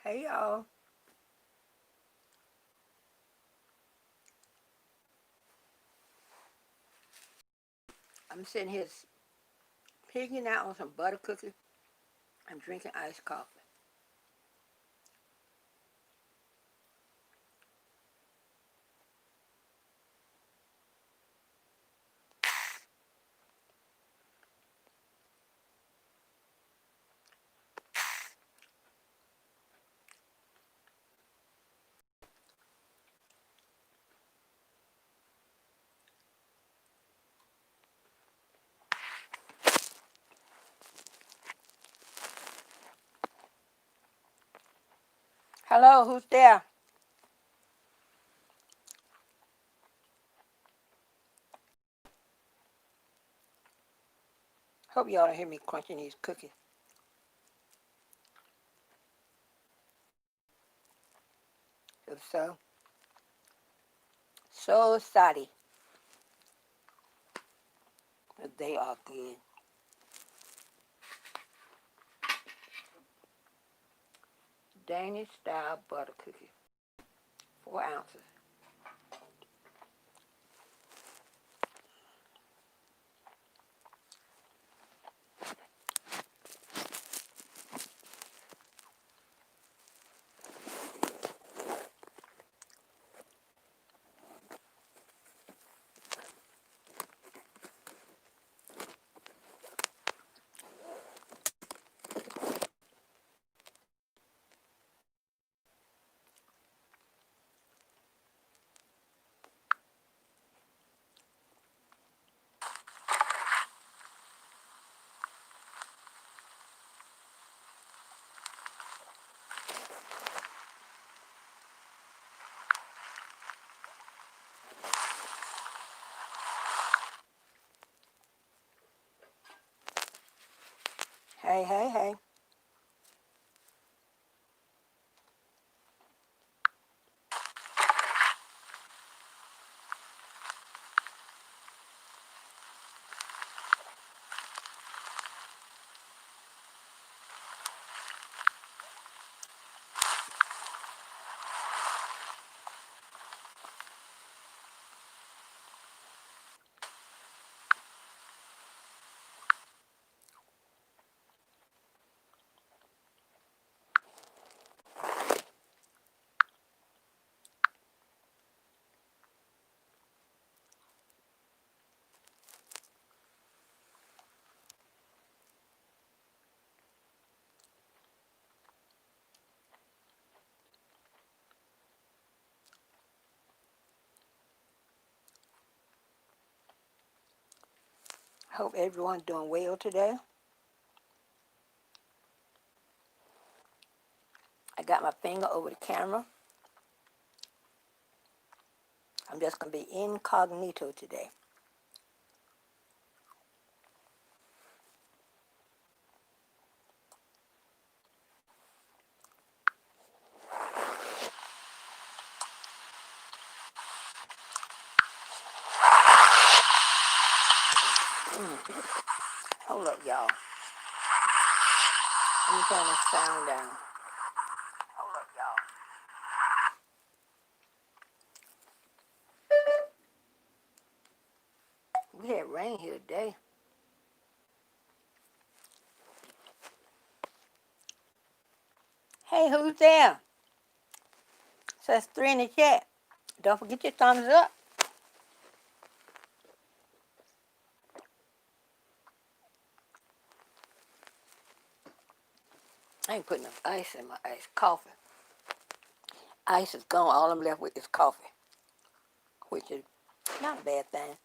Hey y'all, I'm sitting here pigging out on some butter cookies. I'm drinking iced coffee. Hello, who's there? Hope y'all don't hear me crunching these cookies. If so, so sorry, but they are good. Danish style butter cookies, 4 ounces. Hey, hey, hey. Hope everyone's doing well today. I got my finger over the camera. I'm just going to be incognito today. Hold up, y'all. Let me turn this sound down. Hold up, y'all. We had rain here today. Hey, who's there? Says 3 in the chat. Don't forget your thumbs up. I ain't putting enough ice in my iced coffee. Ice is gone. All I'm left with is coffee, which is not a bad thing.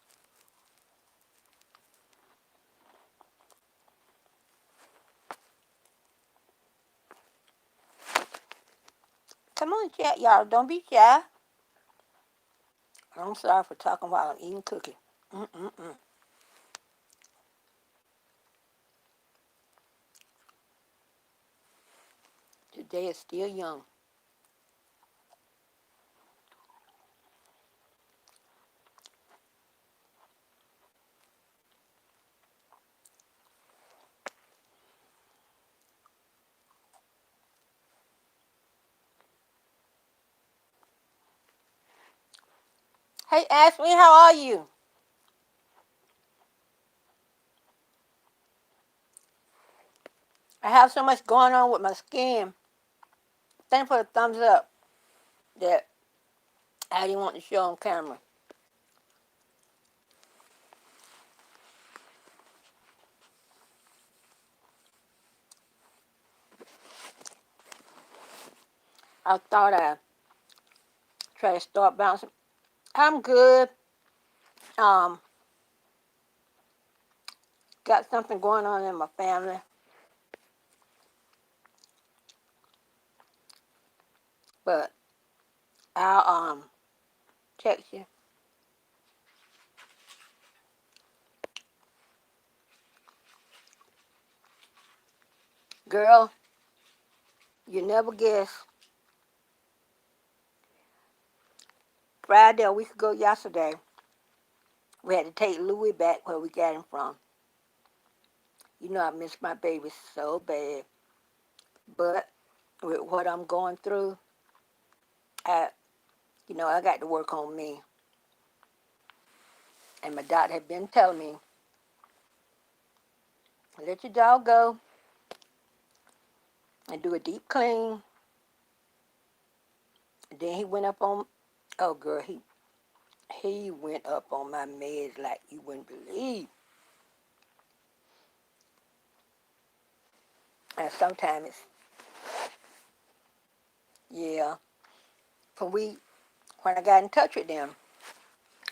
Come on, chat, y'all. Don't be shy. I'm sorry for talking while I'm eating cookie. Mm-mm-mm. Today is still young. Hey, Ashley, how are you? I have so much going on with my skin. Thanks for the thumbs up that I didn't want to show on camera. I thought I'd try to start bouncing. I'm good. Um, got something going on in my family, but I'll text you. Girl, you never guess. Friday, a week ago yesterday, we had to take Louis back where we got him from. You know I miss my baby so bad. But with what I'm going through, I I got to work on me. And my doctor had been telling me, let your dog go and do a deep clean. And then he went up on, oh girl, he went up on my meds like you wouldn't believe. And sometimes it's, yeah. When I got in touch with them,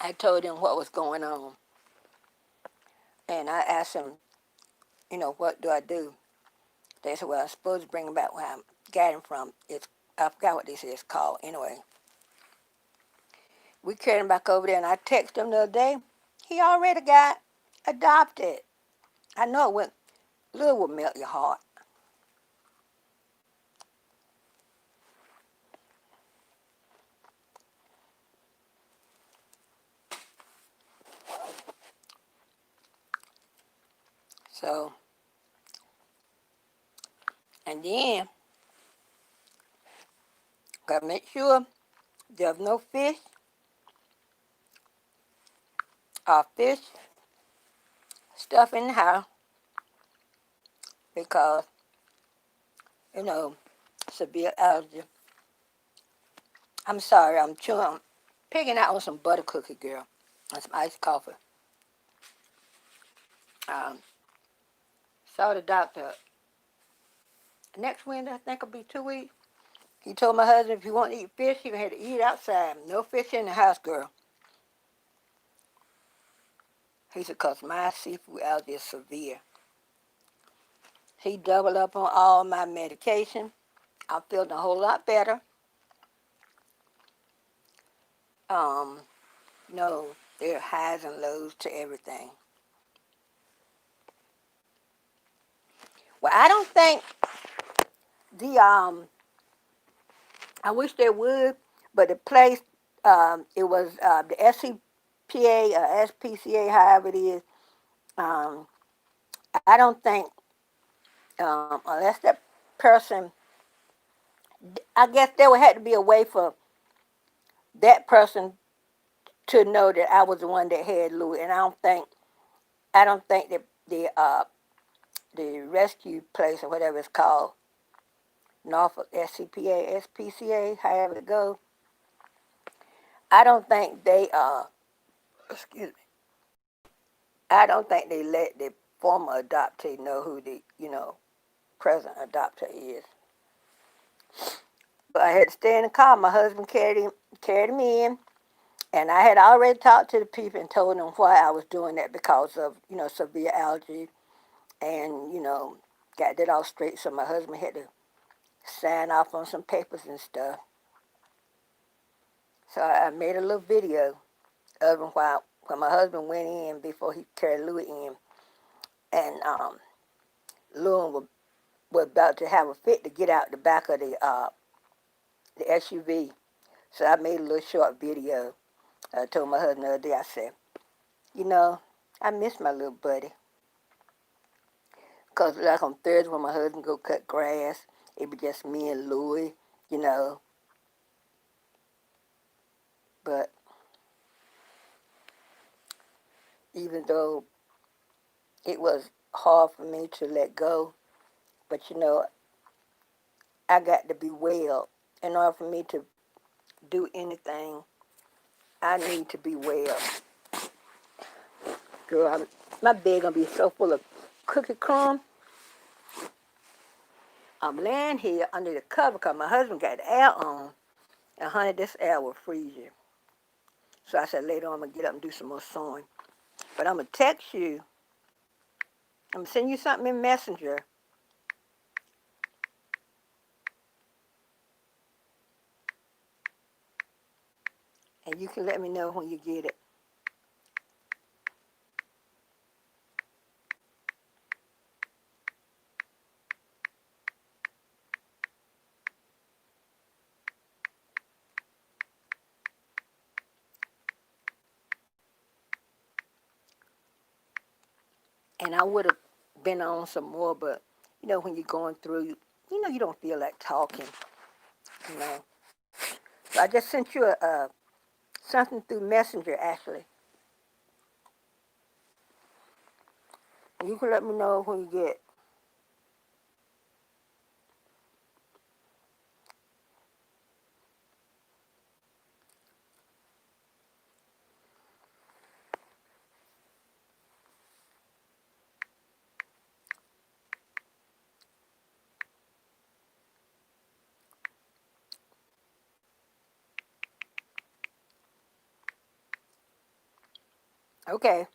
I told them what was going on. And I asked them, what do I do? They said, well, I'm supposed to bring him back where I got him from. I forgot what this is called. Anyway, we carried him back over there, and I texted him the other day. He already got adopted. I know it went, little will melt your heart. So, and then, got to make sure there's no fish stuff in the house because, you know, severe allergy. I'm sorry, I'm picking out on some butter cookie, girl, and some iced coffee. Um, saw the doctor next Wednesday, I think it'll be 2 weeks. He told my husband if you want to eat fish, you had to eat outside. No fish in the house, girl. He said, because my seafood allergy is severe. He doubled up on all my medication. I'm feeling a whole lot better. Um, no, there are highs and lows to everything. Well, I don't think the I wish they would, but the place it was the SCPA, SPCA, however it is. Um, I don't think unless that person, I guess there would have to be a way for that person to know that I was the one that had Louis, and I don't think that the rescue place or whatever it's called, Norfolk SCPA, SPCA, however it goes. I don't think they excuse me. I don't think they let the former adoptee know who the present adopter is. But I had to stay in the car. My husband carried him in, and I had already talked to the people and told them why I was doing that because of severe allergy, and got that all straight. So my husband had to sign off on some papers and stuff. So I made a little video of him while when my husband went in before he carried Louis in, and Louis was about to have a fit to get out the back of the SUV. So I made a little short video. I told my husband the other day, I said, you know, I miss my little buddy. Because like on Thursday when my husband go cut grass, it be just me and Louis, you know. But even though it was hard for me to let go. But I got to be well. In order for me to do anything, I need to be well. Girl, my bed gonna be so full of cookie crumb. I'm laying here under the cover because my husband got the air on. And honey, this air will freeze you. So I said later on I'm gonna get up and do some more sewing. But I'm gonna text you. I'm gonna send you something in Messenger. And you can let me know when you get it. And I would have been on some more, but when you're going through, you don't feel like talking, you know. So I just sent you something through Messenger, actually. You can let me know when you get it. Okay.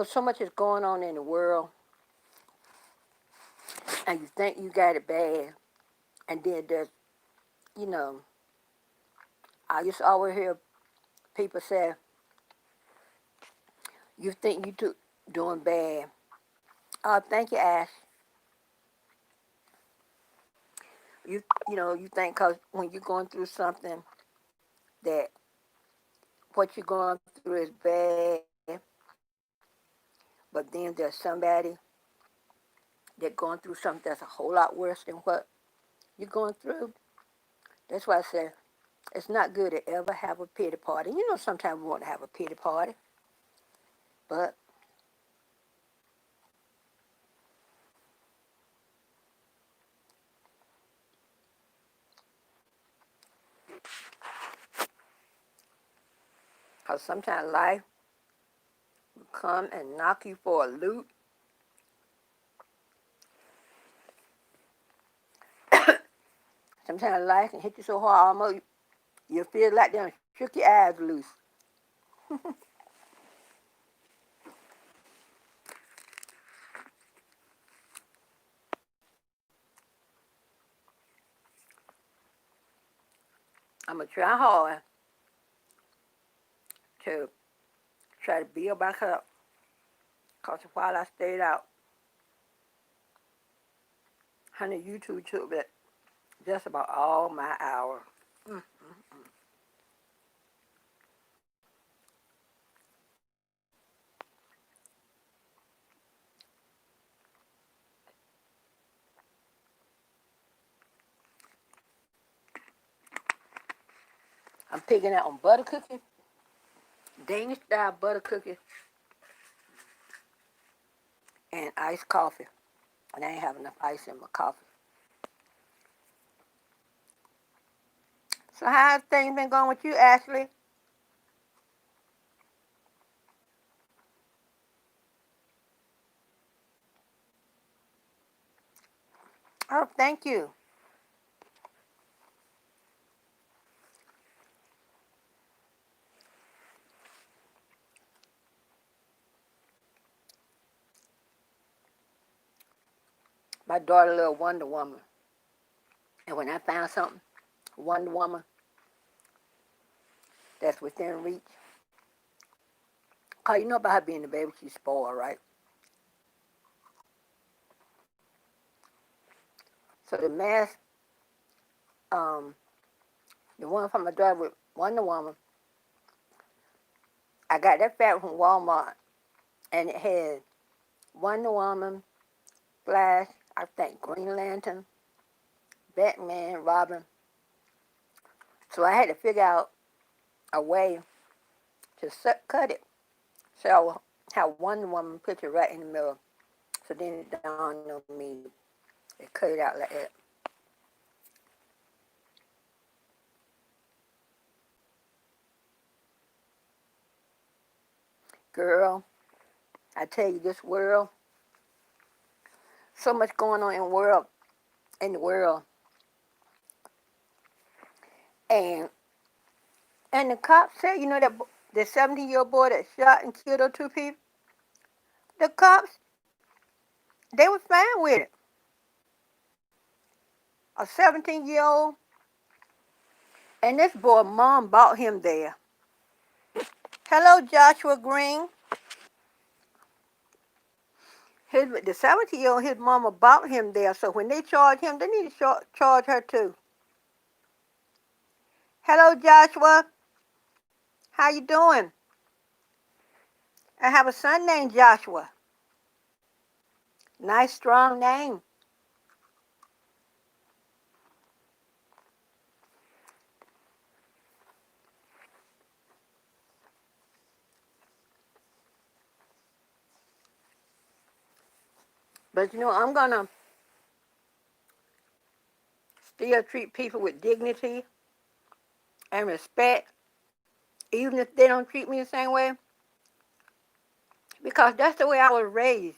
So much is going on in the world, and you think you got it bad, and then you know, I used to always hear people say, you think you doing bad. Thank you, Ash. You think because when you're going through something that what you're going through is bad, but then there's somebody that going through something that's a whole lot worse than what you're going through. That's why I say it's not good to ever have a pity party. Sometimes we want to have a pity party, but because sometimes life will come and knock you for a loop. Sometimes life can hit you so hard almost you feel like they shook your eyes loose. I'm going to try hard to try to build back up. Because while I stayed out, honey, YouTube took that just about all my hours. Mm. I'm picking out on butter cookies, Danish style butter cookies, and iced coffee. And I ain't have enough ice in my coffee. So how's things been going with you, Ashley? Oh, thank you. My daughter loved Wonder Woman. And when I found something, Wonder Woman, that's within reach, because you know about her being the baby, she's spoiled, right? So the mask, um, the one from my daughter with Wonder Woman, I got that fabric from Walmart, and it had Wonder Woman, Flash, I think Green Lantern, Batman, Robin. So I had to figure out a way to cut it. So I will have Wonder Woman picture right in the middle. So then it dawned on me to cut it out like that. Girl, I tell you, this world, so much going on in the world. And the cops said, that the 17-year-old boy that shot and killed those two people, the cops, they were fine with it. A 17-year-old, and this boy mom brought him there. Hello, Joshua Green. The 17-year-old, his mama brought him there, so when they charge him, they need to charge her too. Hello, Joshua. How you doing? I have a son named Joshua. Nice, strong name. But I'm going to still treat people with dignity and respect, even if they don't treat me the same way, because that's the way I was raised.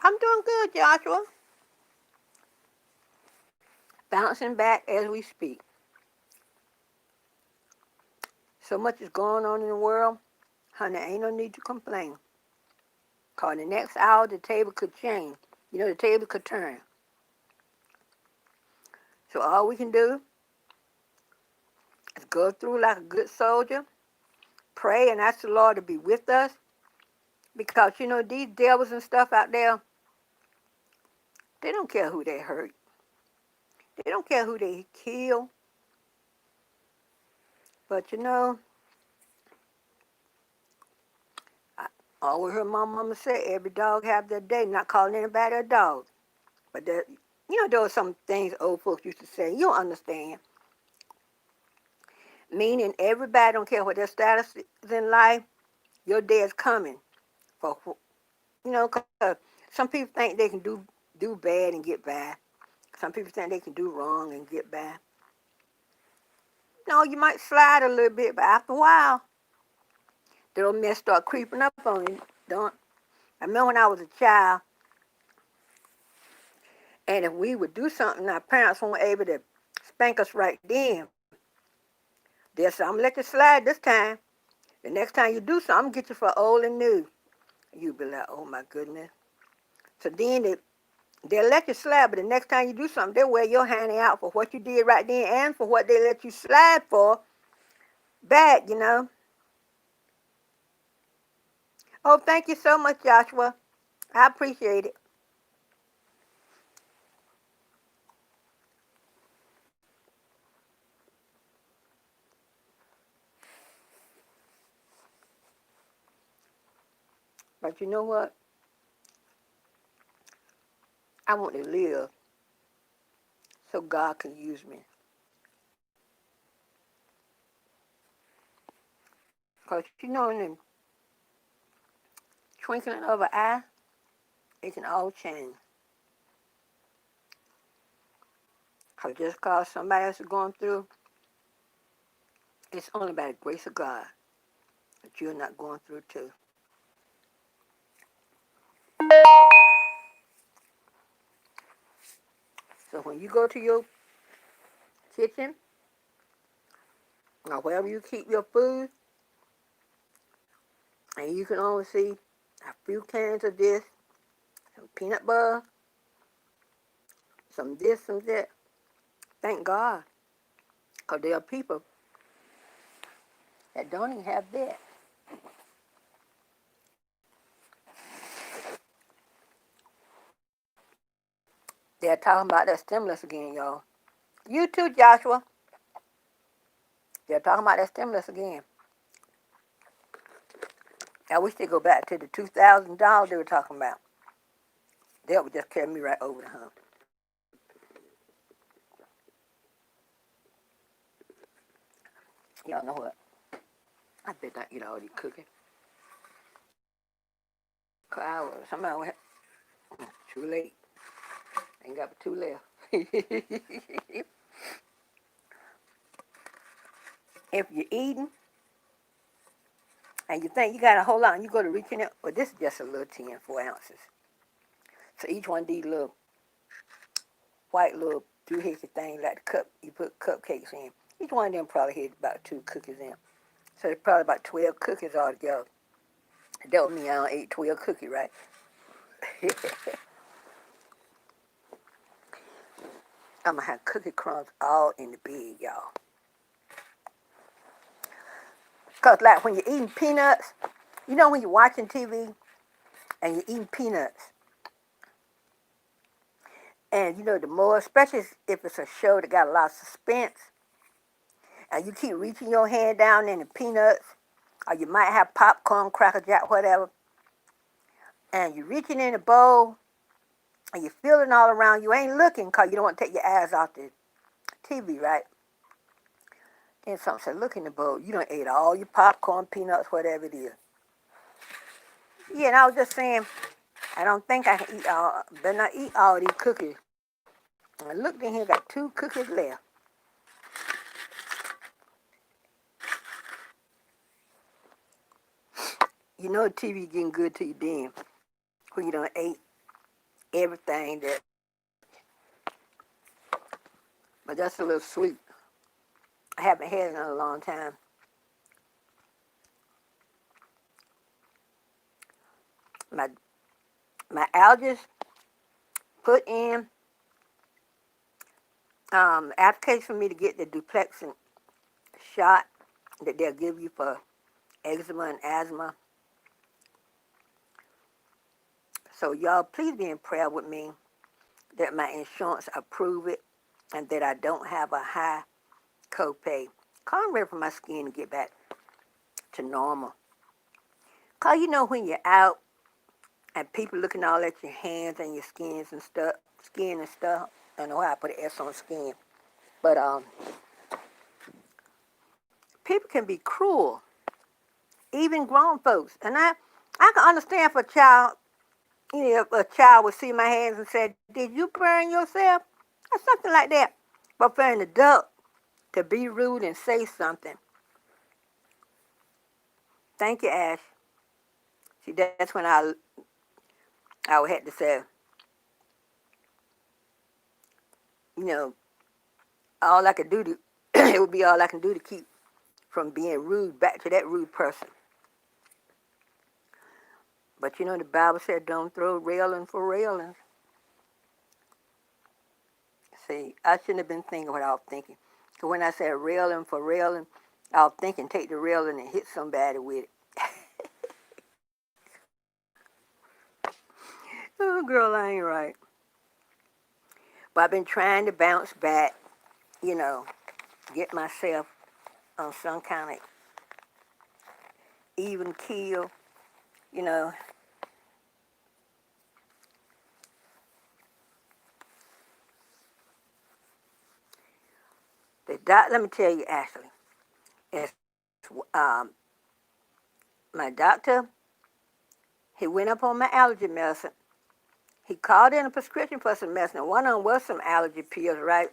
I'm doing good, Joshua. Bouncing back as we speak. So much is going on in the world, honey, ain't no need to complain. Because the next hour, the table could change. The table could turn. So all we can do is go through like a good soldier, pray and ask the Lord to be with us. Because, these devils and stuff out there, they don't care who they hurt. They don't care who they kill. But, I always heard my mama say, every dog have their day, not calling anybody a dog. But, there are some things old folks used to say. You don't understand. Meaning everybody, don't care what their status is in life, your day is coming. Cause some people think they can do bad and get by. Some people think they can do wrong and get by. No, you might slide a little bit, but after a while, the little mess start creeping up on you. I remember when I was a child, and if we would do something, our parents weren't able to spank us right then. They'll say, I'm going to let you slide this time. The next time you do something, I'm going to get you for old and new. You'll be like, oh my goodness. So then they'll let you slide, but the next time you do something, they'll wear your hand out for what you did right then and for what they let you slide for back, Oh, thank you so much, Joshua. I appreciate it. But you know what? I want to live so God can use me. Because in the twinkling of an eye, it can all change. Because just because somebody else is going through, it's only by the grace of God that you're not going through too. So when you go to your kitchen, or wherever you keep your food, and you can only see a few cans of this, some peanut butter, some this, some that, thank God. Because there are people that don't even have that. They're talking about that stimulus again, y'all. You too, Joshua. They're talking about that stimulus again. I wish they'd go back to the $2,000 they were talking about. They would just carry me right over the hump. Y'all know what? I bet I eat all these cookies. Somebody went, too late. Ain't got but two left. If you're eating and you think you got a whole lot and you go to reach in it, well, this is just a little 10, 4 ounces. So each one of these little white little doohickey things like the cup you put cupcakes in, each one of them probably had about 2 cookies in. So there's probably about 12 cookies altogether. That would mean I don't ate 12 cookies, right? I'm going to have cookie crumbs all in the bed, y'all. Because like when you're eating peanuts, you know when you're watching TV and you're eating peanuts, and you know the more, especially if it's a show that got a lot of suspense, and you keep reaching your hand down in the peanuts, or you might have popcorn, Cracker Jack, whatever, and you're reaching in the bowl, and you're feeling all around, you ain't looking because you don't want to take your eyes off the TV, right? Then something said, look in the bowl. You done ate all your popcorn, peanuts, whatever it is. Yeah, and I was just saying, I don't think I can eat all, better not eat all these cookies. And I looked in here, got 2 cookies left. You know the TV getting good to you then, when you done ate everything that, but that's a little sweet. I haven't had it in a long time. My allergist put in application for me to get the Duplexin shot that they'll give you for eczema and asthma. So y'all please be in prayer with me that my insurance approve it and that I don't have a high copay. Cause I'm ready for my skin to get back to normal. Cause you know when you're out and people looking all at your hands and your skins and stuff, I know how I put an S on skin, but people can be cruel, even grown folks. And I can understand if a child, you know, if a child would see my hands and say, "Did you burn yourself?" or something like that. But for an adult to be rude and say something, thank you, Ash. See, that's when I would have to say, you know, all I could do to it would be all I can do to keep from being rude back to that rude person. But you know, the Bible said, "Don't throw railing for railings." See, I shouldn't have been thinking what I was thinking. Because when I said railing for railing, I was thinking take the railing and hit somebody with it. Oh, girl, I ain't right. But I've been trying to bounce back, you know, get myself on some kind of even keel, you know. Let me tell you, Ashley, it's, um, my doctor, he went up on my allergy medicine. He called in a prescription for some medicine. One of them was some allergy pills, right?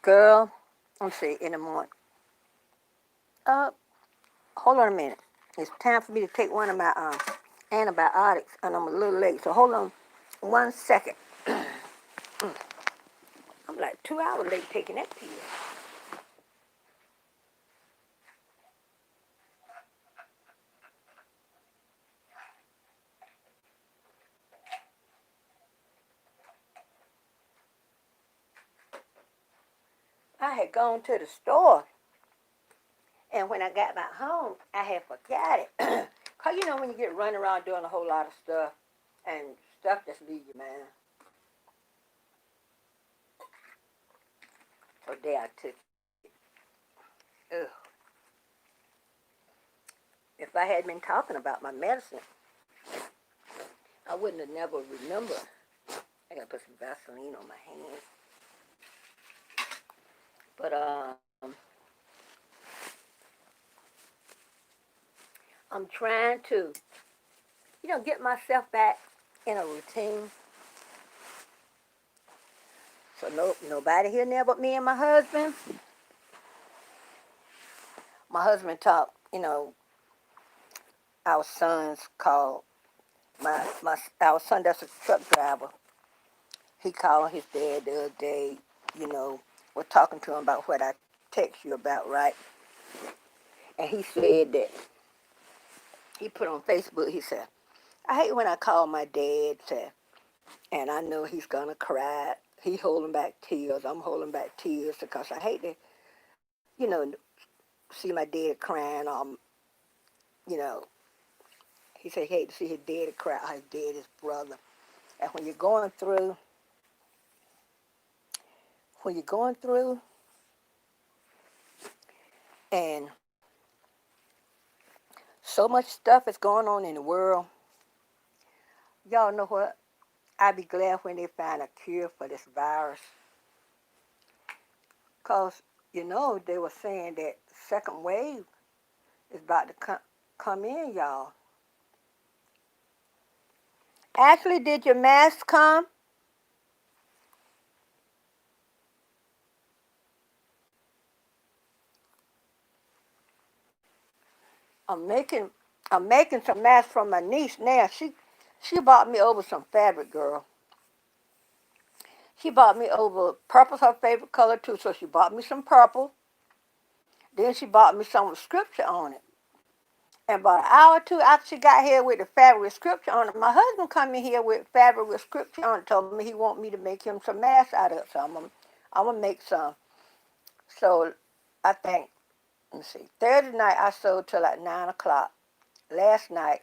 Girl, let me see, in the morning. Uh, Hold on a minute. It's time for me to take one of my antibiotics, and I'm a little late. So hold on 1 second. I'm like 2 hours late taking that pill. I had gone to the store, and when I got back home, I had forgot it. Because you know when you get running around doing a whole lot of stuff, and stuff just leave you, man. So there I took it. Ugh. If I had been talking about my medicine, I wouldn't have never remember. I gotta put some Vaseline on my hands. But I'm trying to, get myself back in a routine. So nobody here there but me and my husband. My husband taught, our sons called our son that's a truck driver. He called his dad the other day, was talking to him about what I text you about, right? And he said that he put on Facebook, he said, I hate when I call my dad, and I know he's gonna cry. He holding back tears. I'm holding back tears because I hate to, you know, see my dad crying. You know, he said he hate to see his daddy cry. His daddy's brother. And when you're going through, and so much stuff is going on in the world, y'all know what? I'd be glad when they find a cure for this virus. Because, they were saying that the second wave is about to come in, y'all. Ashley, did your mask come? I'm making I'm making some masks for my niece now. She bought me over some fabric, girl. She bought me over purple's her favorite color too, so she bought me some purple. Then she bought me some with scripture on it. And about an hour or two after she got here with the fabric with scripture on it, my husband come in here with fabric with scripture on it, told me he want me to make him some masks out of it. So I'm gonna make some. So I think, let me see, Thursday night I sold till like 9 o'clock. Last night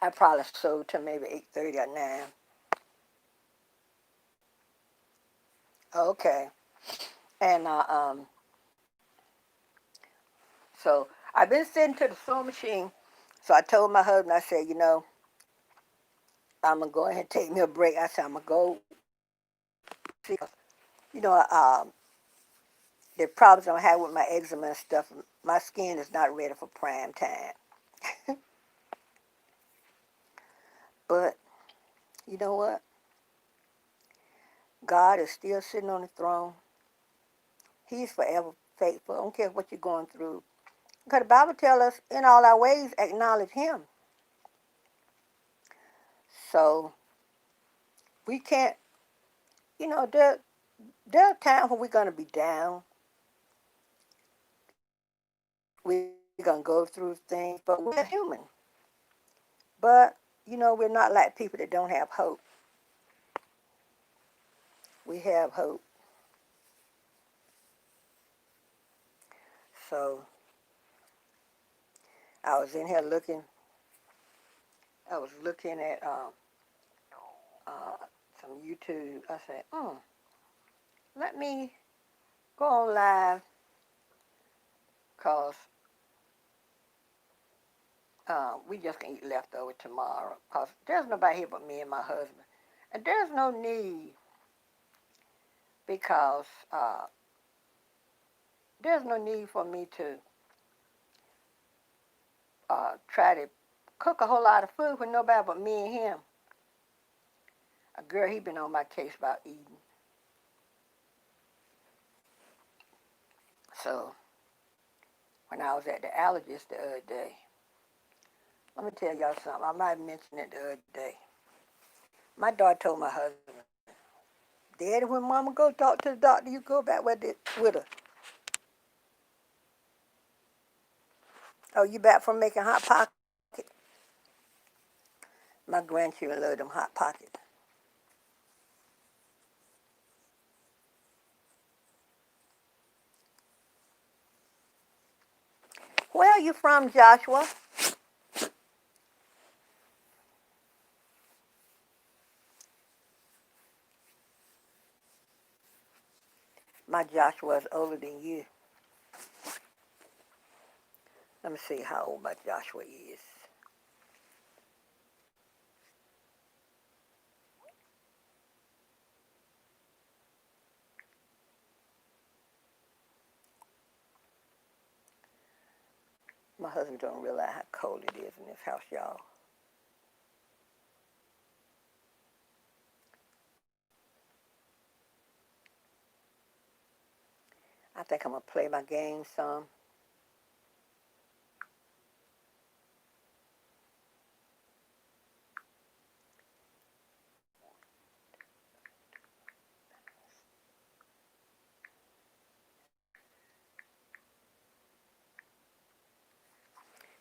I probably sold till maybe 8:30 or 9. Okay. And so I've been sitting to the sewing machine. So I told my husband, I said, I'm gonna go ahead and take me a break. I said I'm gonna go see, you know, um, the problems I'm having with my eczema and stuff. My skin is not ready for prime time. But you know what? God is still sitting on the throne. He's forever faithful. I don't care what you're going through. Because the Bible tells us, in all our ways, acknowledge Him. So we can't, there are times when we're going to be down. We're going to go through things, but we're human. But, we're not like people that don't have hope. We have hope. So I was in here looking. I was looking at uh, some YouTube. I said, let me go on live because we just can eat leftover tomorrow because there's nobody here but me and my husband. And there's no need because there's no need for me to try to cook a whole lot of food with nobody but me and him. A girl, he been on my case about eating. So when I was at the allergist the other day, let me tell y'all something. I might have mentioned it the other day. My daughter told my husband, Daddy, when Mama go talk to the doctor, you go back with her. Oh, you back from making hot pockets? My grandchildren love them hot pockets. Where are you from, Joshua? My Joshua is older than you. Let me see how old my Joshua is. My husband don't realize how cold it is in this house, y'all. I think I'm going to play my game some.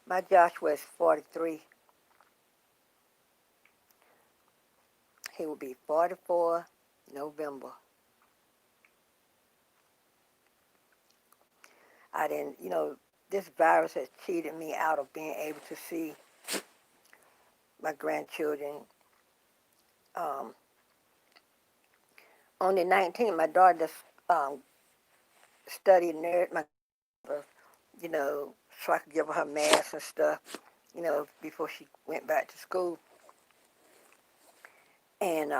My Joshua is 43. He will be 44 November. I didn't, this virus has cheated me out of being able to see my grandchildren. Um, on the 19th, my daughter just studied nurse, so I could give her her mask and stuff, before she went back to school. And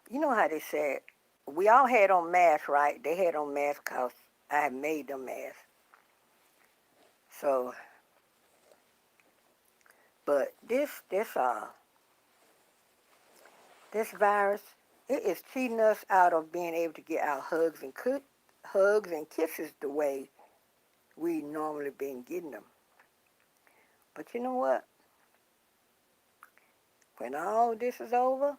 you know how they said, we all had on masks, right? They had on masks because I had made them masks. So, but this virus, it is cheating us out of being able to get our hugs and kisses the way we normally been getting them. But you know what? When all this is over,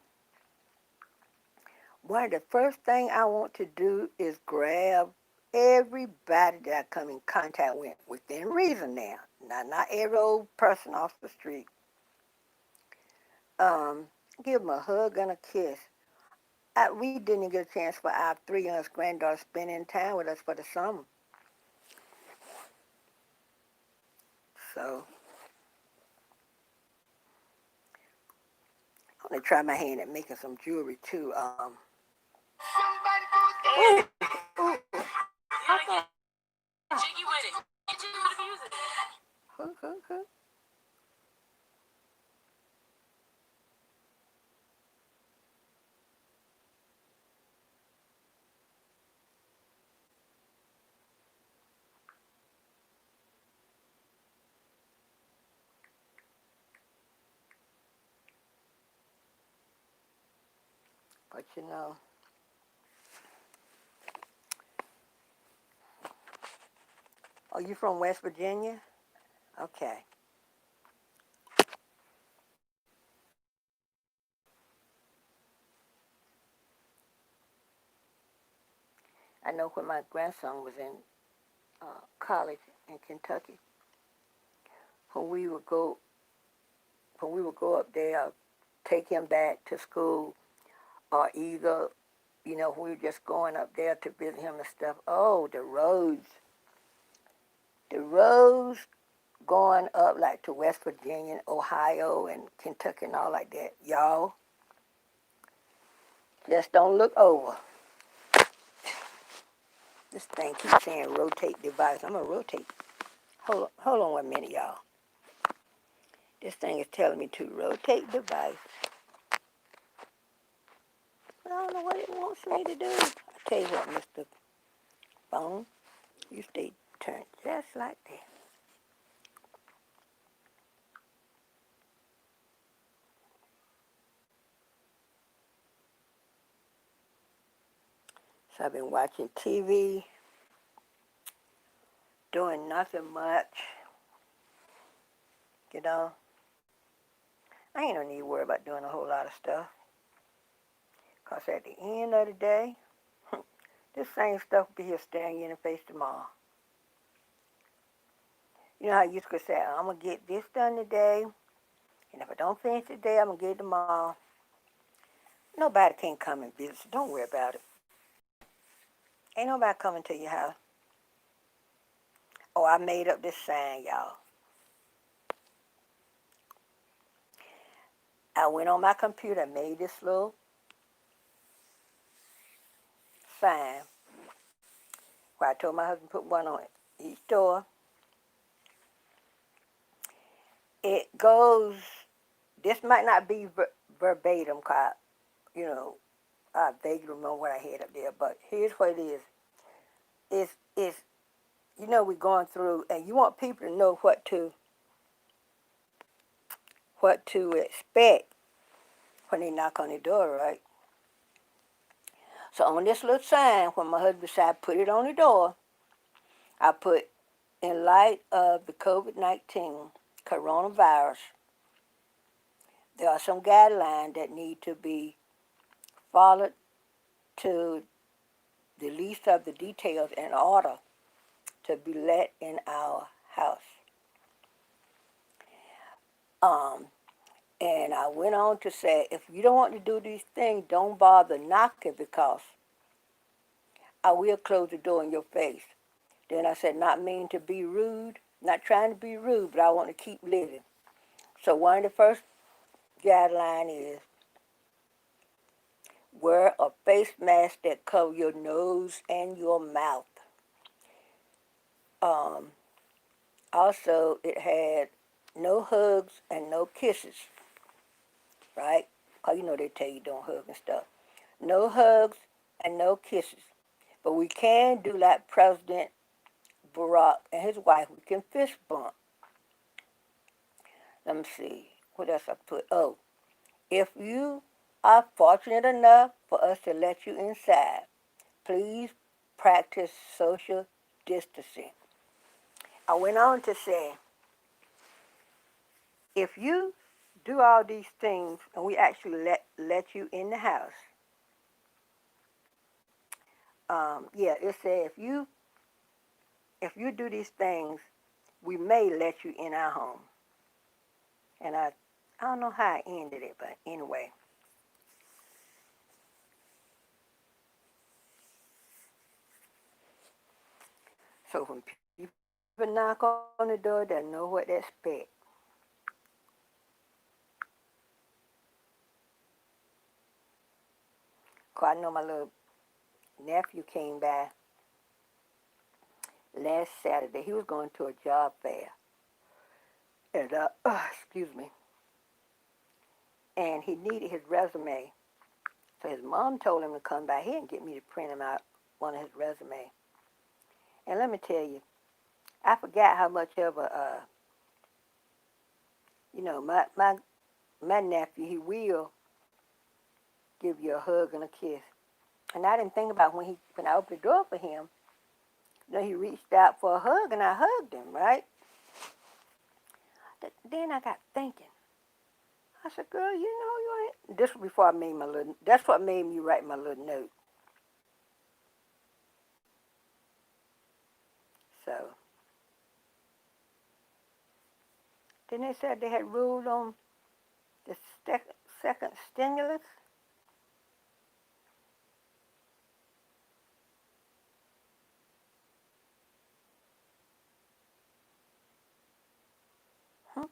one of the first thing I want to do is grab everybody that I come in contact with, within reason now. Not every old person off the street. Um, Give them a hug and a kiss. We didn't get a chance for our 3 youngest granddaughters spending time with us for the summer. So I'm gonna try my hand at making some jewelry too. Ooh, ooh, Jiggy with it. Get jiggy with the music. But are you from West Virginia? Okay. I know when my grandson was in college in Kentucky, when we would go up there, take him back to school, or either, we were just going up there to visit him and stuff. Oh, the roads going up like to West Virginia, Ohio, and Kentucky and all like that. Y'all, just don't look over. This thing keeps saying rotate device. I'm going to rotate. Hold on 1 minute, y'all. This thing is telling me to rotate device. I don't know what it wants me to do. I tell you what, Mr. Phone, you stay turned just like that. So I've been watching TV, doing nothing much. I ain't no need to worry about doing a whole lot of stuff. Because at the end of the day, this same stuff will be here staring you in the face tomorrow. You know how you could say, I'm going to get this done today, and if I don't finish today, I'm going to get it tomorrow. Nobody can come and visit, so don't worry about it. Ain't nobody coming to your house. Oh, I made up this sign, y'all. I went on my computer and made this little sign where I told my husband to put one on each door. It goes, this might not be verbatim, because, I vaguely remember what I had up there, but here's what it is. It's we're going through, and you want people to know what to expect when they knock on the door, right? So on this little sign, when my husband said I put it on the door, I put, in light of the COVID-19 coronavirus, there are some guidelines that need to be followed to the least of the details in order to be let in our house. Um, and I went on to say, if you don't want to do these things, don't bother knocking because I will close the door in your face. Then I said, not mean to be rude, not trying to be rude, but I want to keep living. So one of the first guidelines is wear a face mask that covers your nose and your mouth. Um, Also, it had no hugs and no kisses, right? Because they tell you don't hug and stuff. No hugs and no kisses. But we can do like President Barack and his wife. We can fist bump. Let me see. What else I put? Oh, if you are fortunate enough for us to let you inside, please practice social distancing. I went on to say, if you do all these things and we actually let you in the house, it said if you do these things, we may let you in our home. And I don't know how I ended it, but anyway. So when people knock on the door, they know what to expect. Cause I know my little nephew came by last Saturday. He was going to a job fair, and excuse me, and he needed his resume. So his mom told him to come by here and get me to print him out one of his resume. And let me tell you, I forgot how much of my nephew, he will give you a hug and a kiss. And I didn't think about when I opened the door for him, he reached out for a hug and I hugged him, right? Then I got thinking. I said, girl, you ain't. This was before I made my little, that's what made me write my little note. So, then they said they had ruled on the second stimulus. Hmm?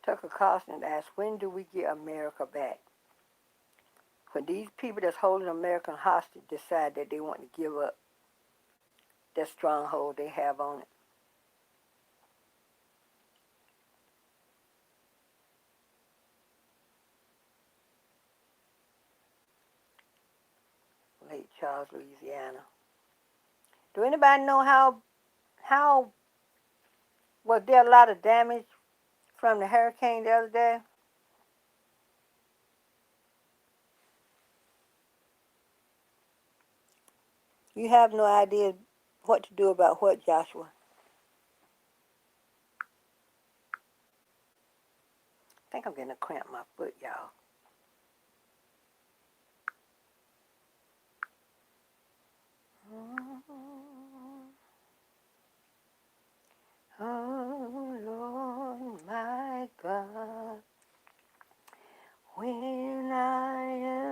Tucker Carlson asked, when do we get America back? When these people that's holding America hostage decide that they want to give up that stronghold they have on it. Lake Charles, Louisiana. Do anybody know how was there a lot of damage from the hurricane the other day? You have no idea what to do about what, Joshua? I think I'm getting a cramp in my foot, y'all. Oh Lord, my God, when I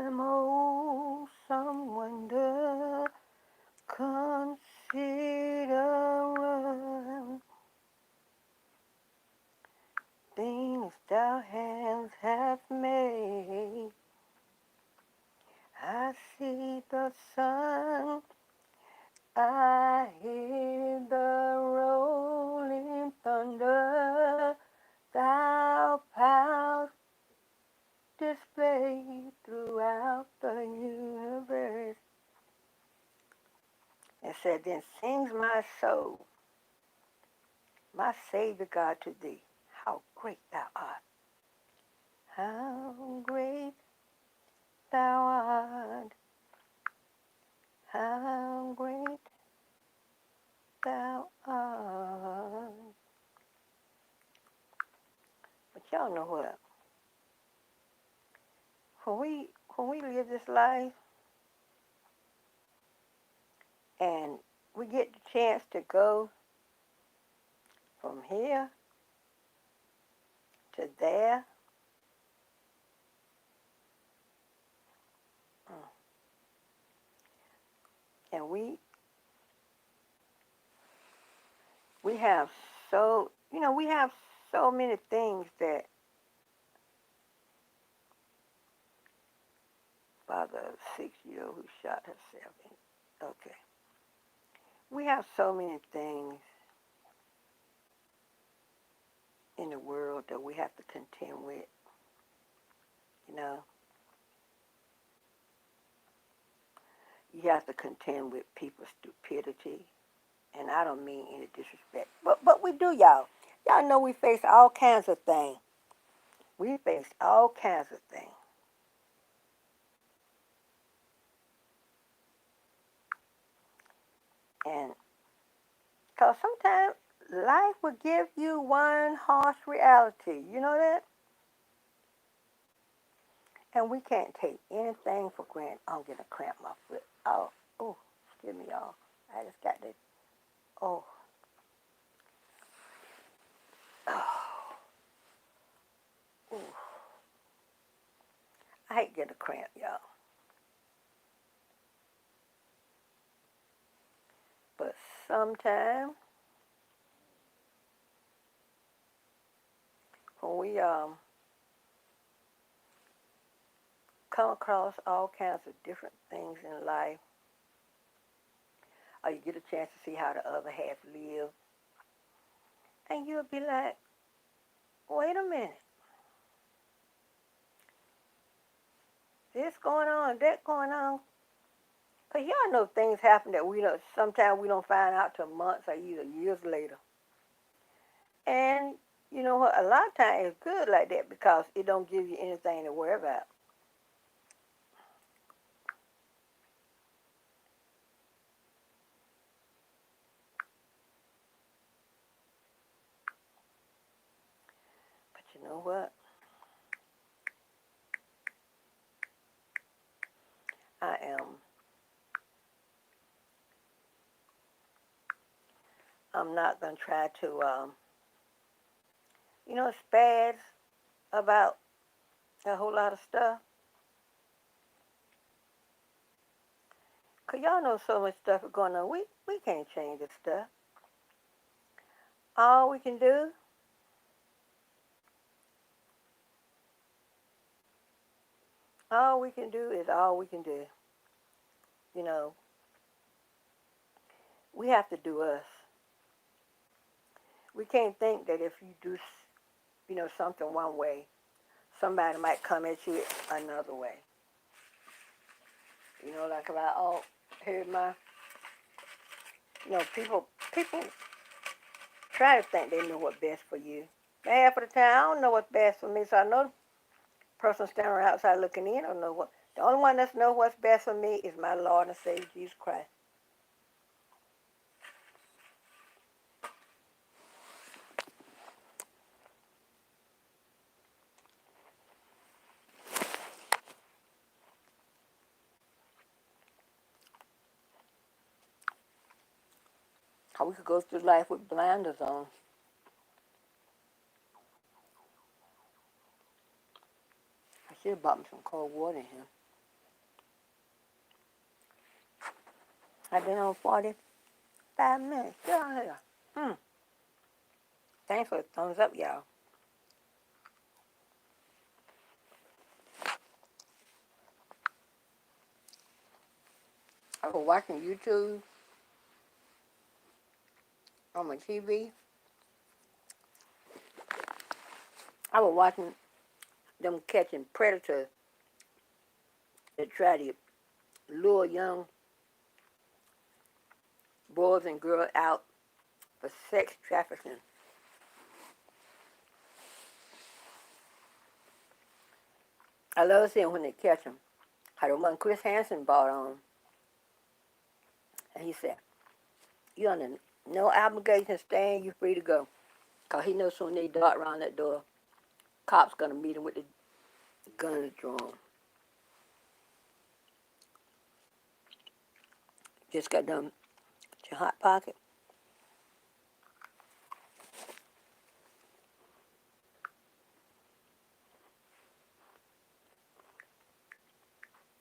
am old, someone does consider things thou hands have made. I see the sun, I hear the rolling thunder, thou power displayed throughout the universe. It said, then sings my soul, my Savior God, to thee. How great thou art. How great thou art. How great thou art. But y'all know what? When we live this life and we get the chance to go from here to there, and we have we have so many things that by the 6-year-old who shot herself in. Okay. We have so many things in the world that we have to contend with, you know. You have to contend with people's stupidity, and I don't mean any disrespect, but we do, y'all. Y'all know we face all kinds of things. We face all kinds of things, and because sometimes life will give you one harsh reality. You know that, and we can't take anything for granted. I'm getting a cramp in my foot. Oh, excuse me, y'all. I just got this. Oh, oh, ooh. I hate getting a cramp, y'all. But sometimes when we come across all kinds of different things in life, or you get a chance to see how the other half live, and you'll be like, wait a minute, this going on, that going on. Because y'all know things happen that we don't, sometimes we don't find out till months or either years later. And you know what, a lot of times it's good like that because it don't give you anything to worry about. But you know what? I am, I'm not going to try to, spaz about a whole lot of stuff. Because y'all know so much stuff is going on. We can't change this stuff. All we can do, all we can do is all we can do. You know, we have to do us. We can't think that if you do, something one way, somebody might come at you another way. Like if I heard people try to think they know what's best for you. Half of the time, I don't know what's best for me, so I know the person standing outside looking in don't know what. The only one that knows what's best for me is my Lord and Savior Jesus Christ. How we could go through life with blinders on. I should have bought me some cold water in here. I've been on 45 minutes. Get on here. Thanks for the thumbs up, y'all. I was watching YouTube on my TV. I was watching them catching predators that try to lure young boys and girls out for sex trafficking. I love seeing when they catch them. How the one Chris Hansen bought on, and he said, "You under no obligation, staying. You free to go." Cause he knows soon they dart around that door, cops gonna meet him with the gun drawn. Just got done with your hot pocket.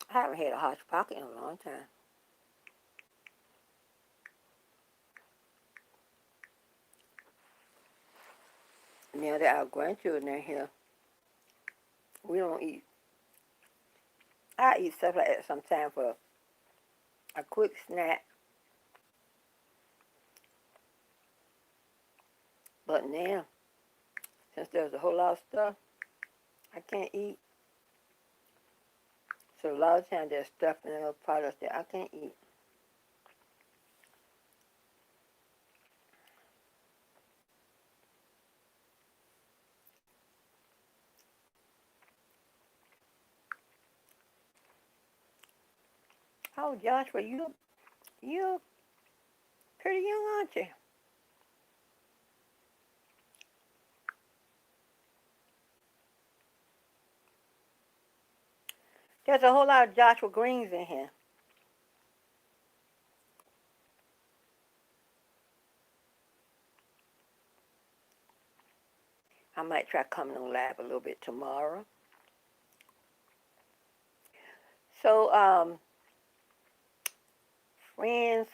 I haven't had a hot pocket in a long time. Now that our grandchildren are here, we don't eat. I eat stuff like that sometimes for a quick snack. But now, since there's a whole lot of stuff I can't eat, so a lot of times there's stuff in other products that I can't eat. Oh, Joshua, you pretty young, aren't you? There's a whole lot of Joshua Greens in here. I might try coming on live a little bit tomorrow. So, friends,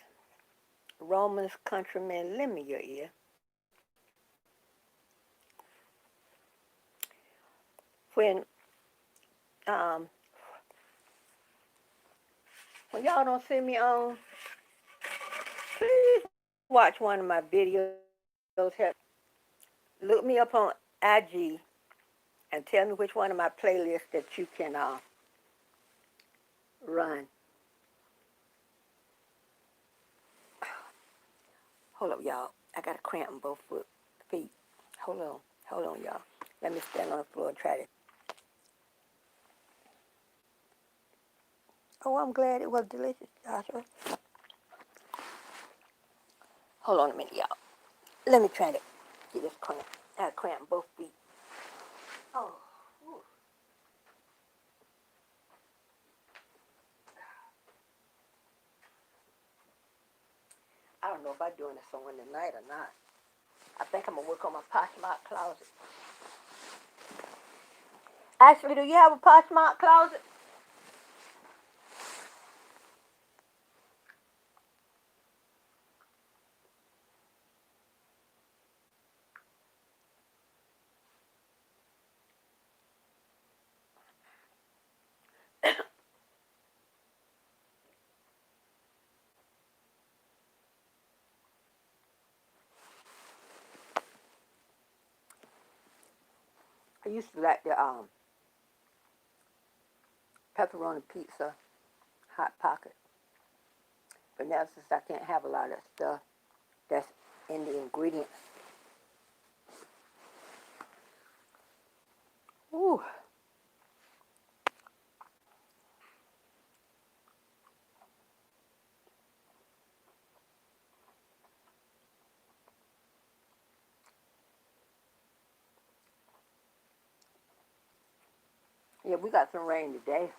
Romans, countrymen, lend me your ear. When um, when y'all don't see me on, please watch one of my videos. Look me up on IG and tell me which one of my playlists that you can run. Hold up, y'all. I got a cramp in both feet. Hold on, y'all. Let me stand on the floor and try to. Oh, I'm glad it was delicious, Joshua. Hold on a minute, y'all. Let me try to get this cramp. I got a cramp in both feet. Oh, whew. I don't know if I'm doing this song tonight or not. I think I'm gonna work on my Poshmark closet. Actually, do you have a Poshmark closet? I used to like the pepperoni pizza hot pocket, but now since I can't have a lot of stuff that's in the ingredients. Ooh. Yeah, we got some rain today.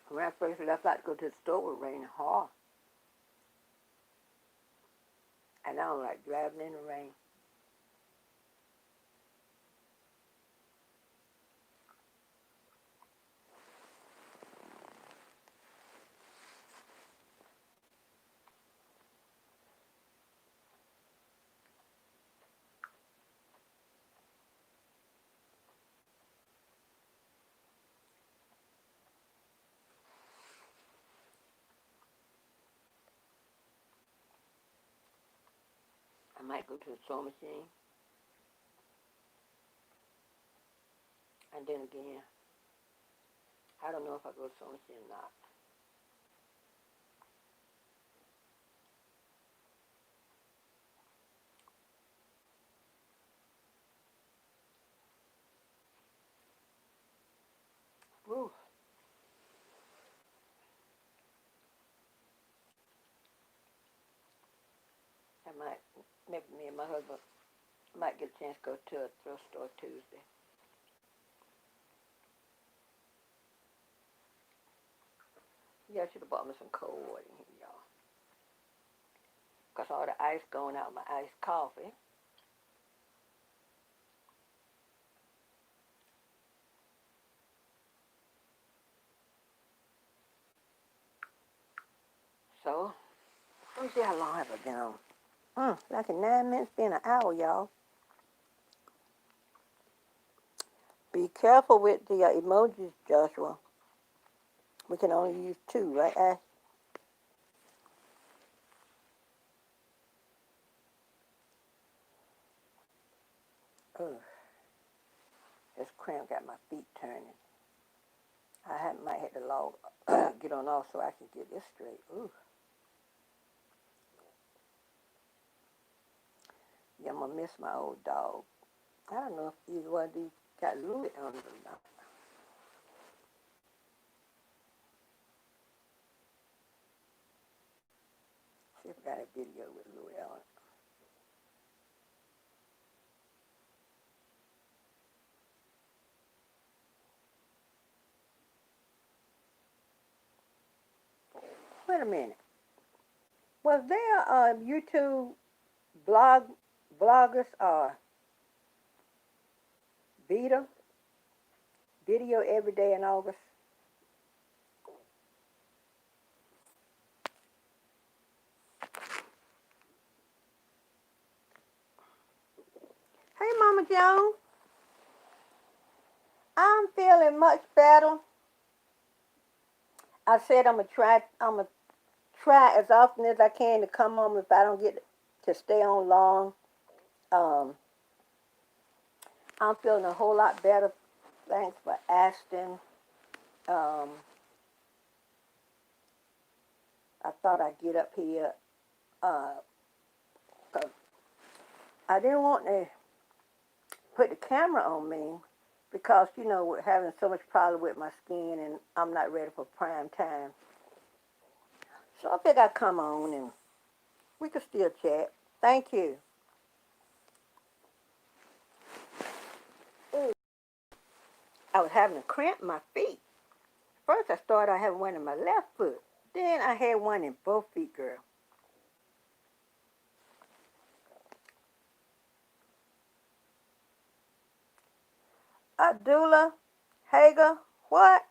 When I first left out to go to the store, it was raining hard. And I don't like driving in the rain. I might go to the sewing machine. And then again, I don't know if I go to Sonic's or not. Woo. I might, maybe me and my husband might get a chance to go to a thrift store Tuesday. Yeah, I should have bought me some cold water in here, y'all. Because all the ice going out my iced coffee. So, let me see how long have I been on. Like in 9 minutes, been an hour, y'all. Be careful with the emojis, Joshua. We can only use 2, right, Ash? Ugh, this cramp got my feet turning. Might have to log, get on off so I can get this straight. Ooh. Yeah, I'm gonna miss my old dog. I don't know if either one of these got Louis on it or not. See if I got a video with Louis on it. Wait a minute. Was there YouTube bloggers or Vita video every day in August? Hey, Mama Joan. I'm feeling much better. I said I'm gonna try as often as I can to come home if I don't get to stay on long. Um, I'm feeling a whole lot better. Thanks for asking. Um, I thought I'd get up here. 'Cause I didn't want to put the camera on me because, we're having so much problem with my skin and I'm not ready for prime time. So I figured I'd come on and we could still chat. Thank you. Ooh, I was having a cramp in my feet. First I started out having one in my left foot. Then I had one in both feet, girl. Abdullah, Hager, what?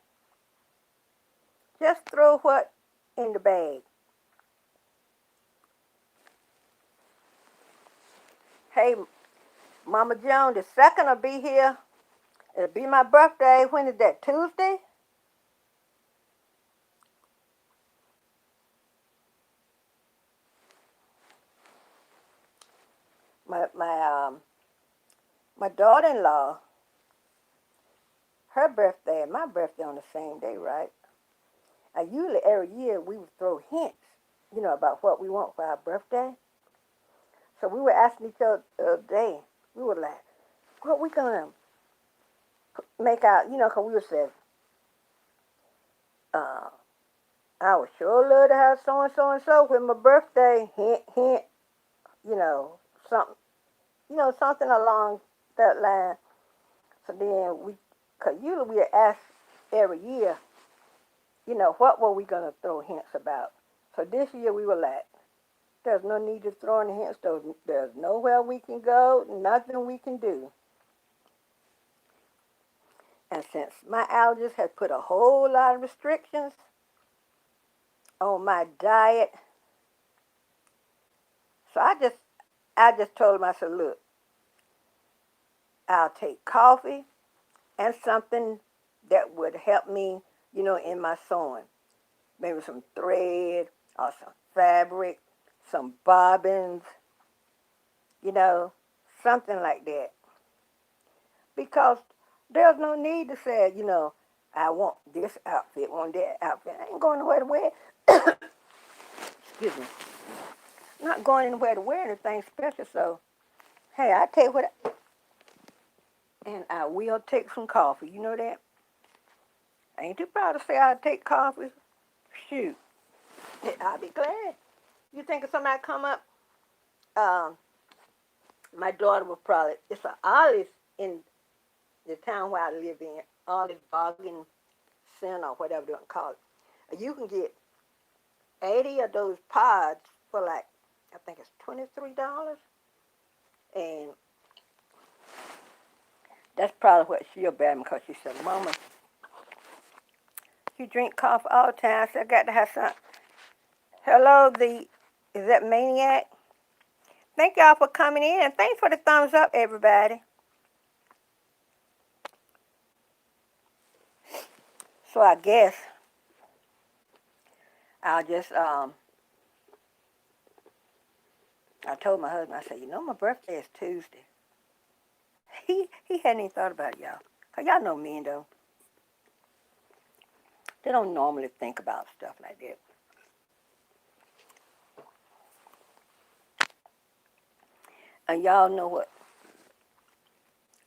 Just throw what in the bag? Hey, Mama Joan, the second will be here. It'll be my birthday. When is that? Tuesday? My daughter-in-law, her birthday and my birthday on the same day, right? Usually every year we would throw hints, about what we want for our birthday. So we were asking each other the other day. We were like, what we gonna make out? 'Cause we would say, uh, I would sure love to have so and so and so with my birthday. Hint, hint. You know, something. Something along that line. So then cause usually we ask every year, what were we gonna throw hints about? So this year we were like, there's no need to throw in hints. There's nowhere we can go, nothing we can do. And since my allergies have put a whole lot of restrictions on my diet, so I just told him, I said, look, I'll take coffee and something that would help me, in my sewing. Maybe some thread or some fabric, some bobbins, you know, something like that. Because there's no need to say, I want this outfit, want that outfit. I ain't going nowhere to wear it. Excuse me. I'm not going anywhere to wear anything special, so hey, I take what and I will take some coffee. You know that? I ain't too proud to say I take coffee. Shoot, I'll be glad. You think if somebody come up, um, my daughter will probably, it's an Olive in the town where I live in, Olive Bargain Center or whatever they want to call it. You can get 80 of those pods for like, I think it's $23. And that's probably what she'll bear me because she said, Mama, you drink coffee all the time, so I got to have some. Hello, is that Maniac? Thank y'all for coming in, and thanks for the thumbs up, everybody. So I guess I'll just, I told my husband, I said, you know, my birthday is Tuesday. He hadn't even thought about it, y'all. Because y'all know men, though. They don't normally think about stuff like that. And y'all know what,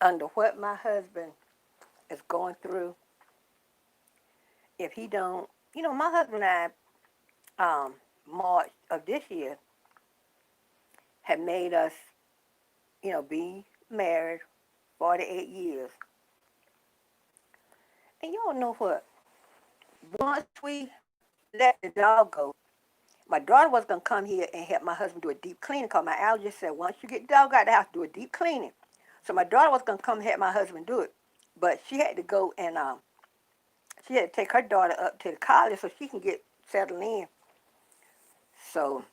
under what my husband is going through, if he don't, you know, my husband and I, March of this year, had made us, you know, be married 48 years. And y'all know what, once we let the dog go, my daughter was going to come here and help my husband do a deep cleaning because my allergist said, once you get the dog out of the house, do a deep cleaning. So my daughter was going to come help my husband do it. But she had to go and she had to take her daughter up to the college so she can get settled in. So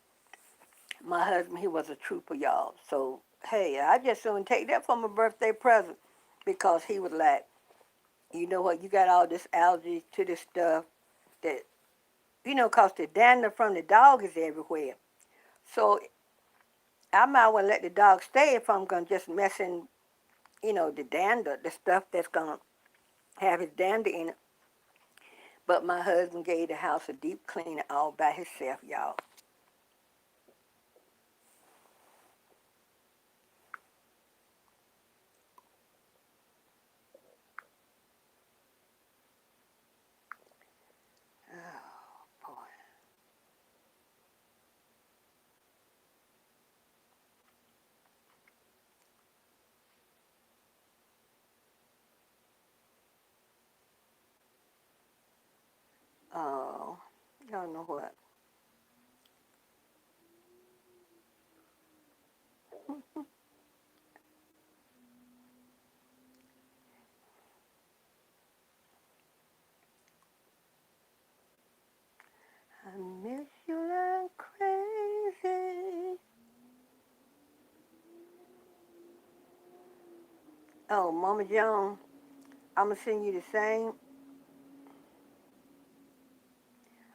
my husband, he was a trooper, y'all. So, hey, I just soon take that for my birthday present because he was like, you know what, you got all this allergy to this stuff that, you know, because the dander from the dog is everywhere. So I might well let the dog stay if I'm going to just mess in, you know, the dander, the stuff that's going to have his dander in it. But my husband gave the house a deep cleaning all by himself, y'all. Oh, boy. Oh, y'all know what? I miss you like crazy. Oh, Mama Joan, I'm gonna send you the same.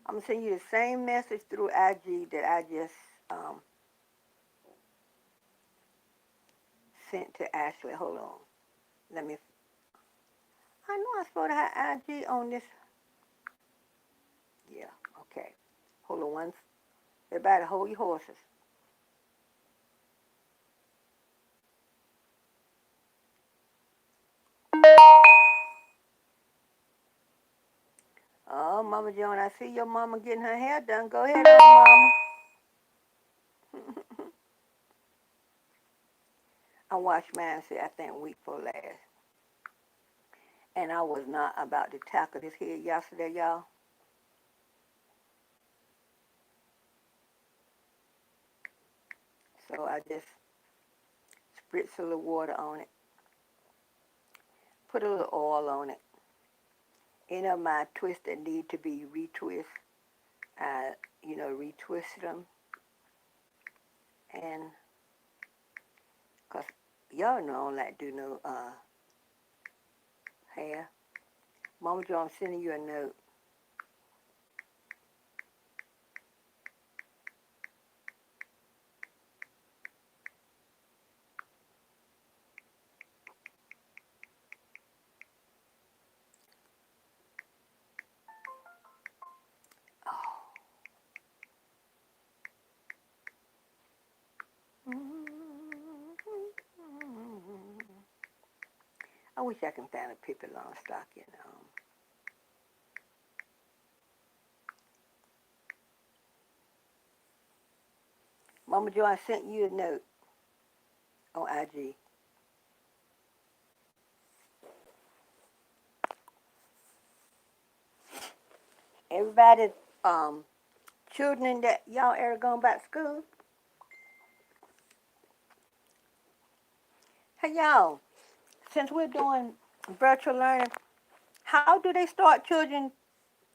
I'm gonna send you the same message through IG that I just um, sent to Ashley. Hold on. Let me. I know I'm supposed to have IG on this. Yeah. Okay. Hold on one. Everybody, hold your horses. Oh, Mama Joan, I see your mama getting her hair done. Go ahead, old mama. I watched mine, say, I think week for last. And I was not about to tackle this here yesterday, y'all. So I just spritz a little water on it, put a little oil on it. Any of my twists that need to be retwist, I, you know, retwisted them. And, because y'all know I don't like do no hair. Mama Joe, I'm sending you a note. I wish I can find a Pippi Longstocking. Mama Joe, I sent you a note on IG. Everybody, children that y'all ever gone back to school? Hey y'all, since we're doing virtual learning, how do they start children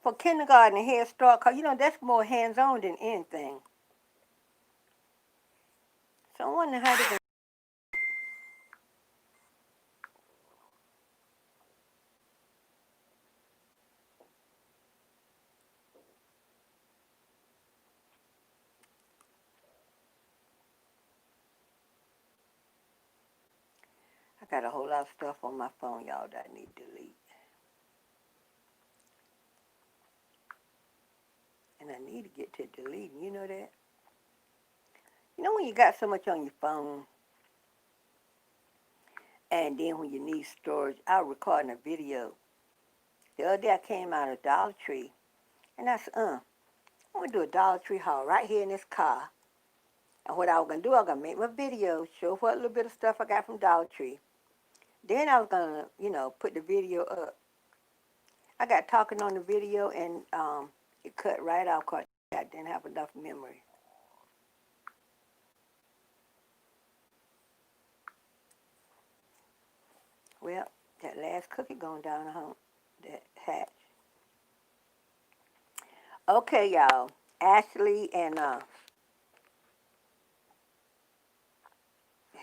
for kindergarten and Head Start? Because, that's more hands-on than anything. So I wonder how they can. I got a whole lot of stuff on my phone, y'all, that I need to delete. And I need to get to deleting, you know that? When you got so much on your phone, and then when you need storage, I was recording a video. The other day I came out of Dollar Tree, and I said, I'm going to do a Dollar Tree haul right here in this car. And what I was going to do, I was going to make my video, show what little bit of stuff I got from Dollar Tree. Then I was going to, put the video up. I got talking on the video, and it cut right off because I didn't have enough memory. Well, that last cookie going down the home, that hatch. Okay, y'all. Ashley and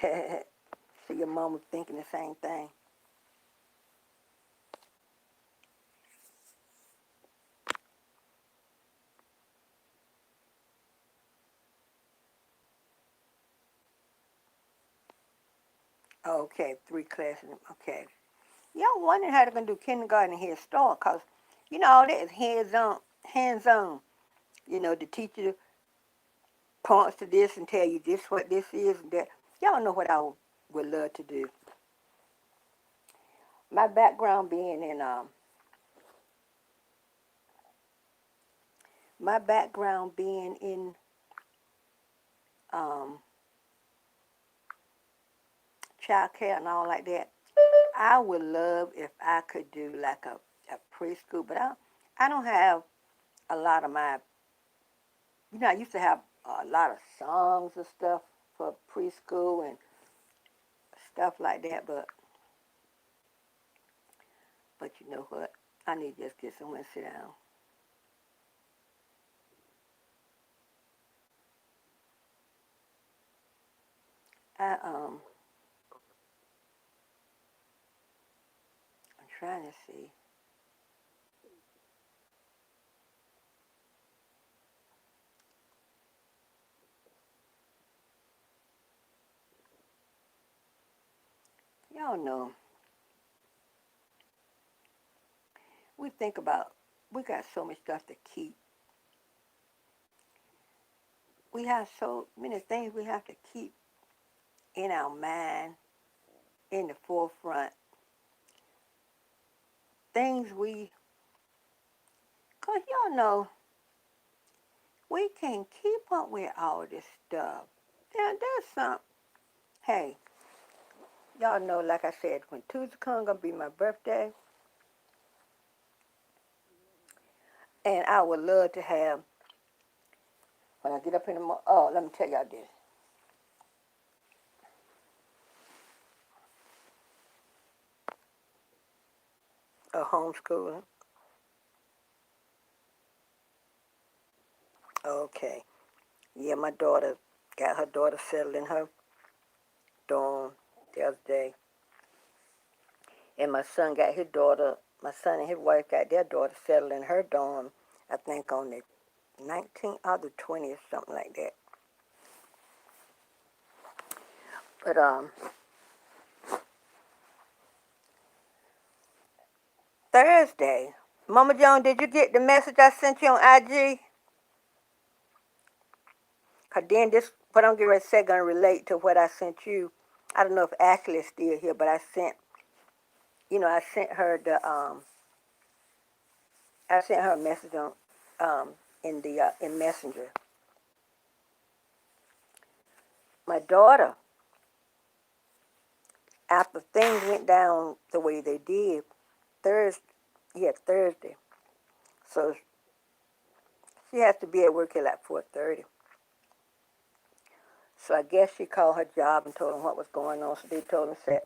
so your mom was thinking the same thing. Okay, 3 classes. Okay. Y'all wondering how they're going to do kindergarten and Head Start because, all that is hands-on. The teacher points to this and tell you this what this is and that. Y'all know what I would love to do. My background being in um, child care and all like that. I would love if I could do like a preschool, but I don't have a lot of my, I used to have a lot of songs and stuff for preschool and stuff like that, but you know what? I need to just get somewhere and sit down. I'm trying to see. Y'all know, we think about, we got so much stuff to keep. We have so many things we have to keep in our mind, in the forefront. Things cause y'all know, we can't keep up with all this stuff. Now, there's some, hey, y'all know, like I said, when Tuesday comes, gonna be my birthday, and I would love to have, when I get up in the morning, let me tell y'all this. Homeschooling. Okay. Yeah, my daughter got her daughter settled in her dorm the other day. And my son got his daughter, my son and his wife got their daughter settled in her dorm, I think on the 19th or the 20th, something like that. But Thursday, Mama Joan, did you get the message I sent you on IG? Cause then this, what I'm getting ready to say, gonna relate to what I sent you. I don't know if Ashley is still here, but I sent I sent her a message on in Messenger. My daughter, after things went down the way they did, Thursday, yeah, Thursday. So she has to be at work at like 4:30. So I guess she called her job and told them what was going on. So they told her, said,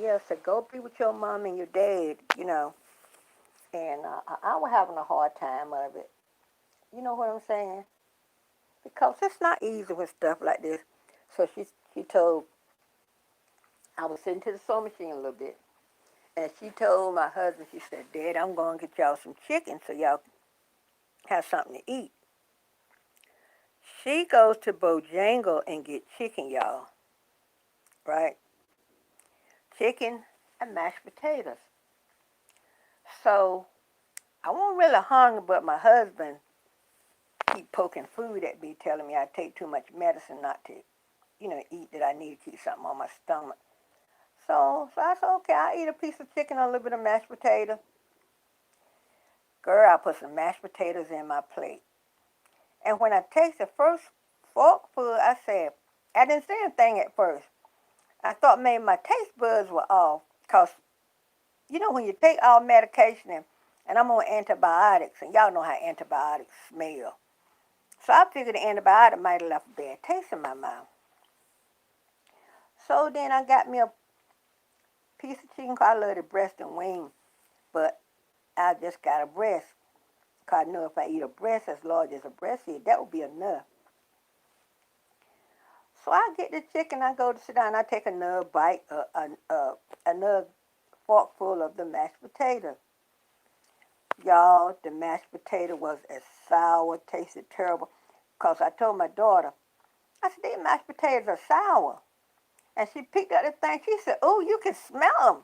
yeah, said, go be with your mom and your dad. And I was having a hard time of it. You know what I'm saying? Because it's not easy with stuff like this. So she told, I was sitting to the sewing machine a little bit. And she told my husband, she said, Dad, I'm going to get y'all some chicken so y'all have something to eat. She goes to Bojangle and get chicken, y'all. Right? Chicken and mashed potatoes. So I wasn't really hungry, but my husband keep poking food at me, telling me I take too much medicine not to, eat, that I need to keep something on my stomach. So I said, okay, I'll eat a piece of chicken, a little bit of mashed potato. Girl, I put some mashed potatoes in my plate. And when I tasted the first forkful, I said, I didn't say anything at first. I thought maybe my taste buds were off. Because, when you take all medication, and I'm on antibiotics, and y'all know how antibiotics smell. So I figured the antibiotic might have left a bad taste in my mouth. So then I got me a piece of chicken, because I love the breast and wing. But I just got a breast. Because I know if I eat a breast as large as a breast is, that would be enough. So I get the chicken, I go to sit down, I take another bite, another forkful of the mashed potato. Y'all, the mashed potato was as sour, tasted terrible. Because I told my daughter, I said, these mashed potatoes are sour. And she picked up the thing, she said, oh, you can smell them.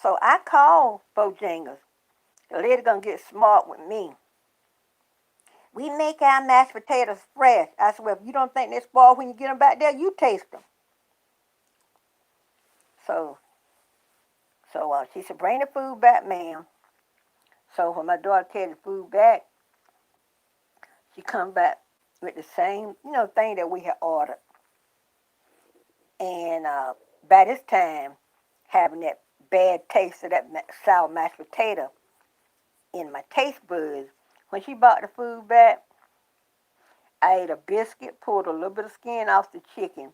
So I called Bojangles. The lady gonna get smart with me. We make our mashed potatoes fresh. I said, well, if you don't think they're spoiled when you get them back there, you taste them. So, so she said, bring the food back, ma'am. So when my daughter carried the food back, she come back with the same, thing that we had ordered. And by this time, having that bad taste of that sour mashed potato in my taste buds, when she brought the food back, I ate a biscuit, pulled a little bit of skin off the chicken,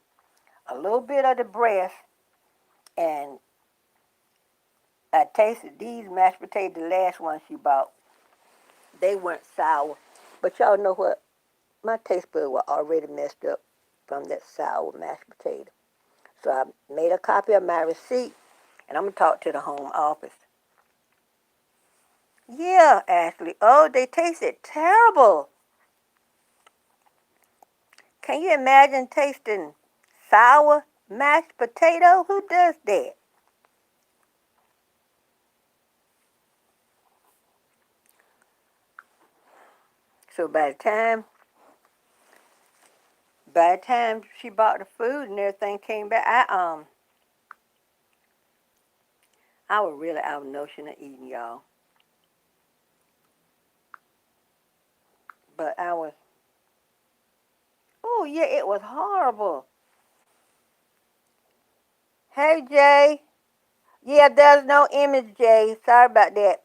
a little bit of the breast, and I tasted these mashed potatoes, the last one she bought. They weren't sour. But y'all know what? My taste buds were already messed up from that sour mashed potato. So I made a copy of my receipt, and I'm going to talk to the home office. Yeah, Ashley. Oh, they tasted terrible. Can you imagine tasting sour mashed potato? Who does that? So by the time she bought the food and everything came back, I was really out of notion of eating, y'all. But oh yeah, it was horrible. Hey Jay, yeah, there's no image, Jay. Sorry about that.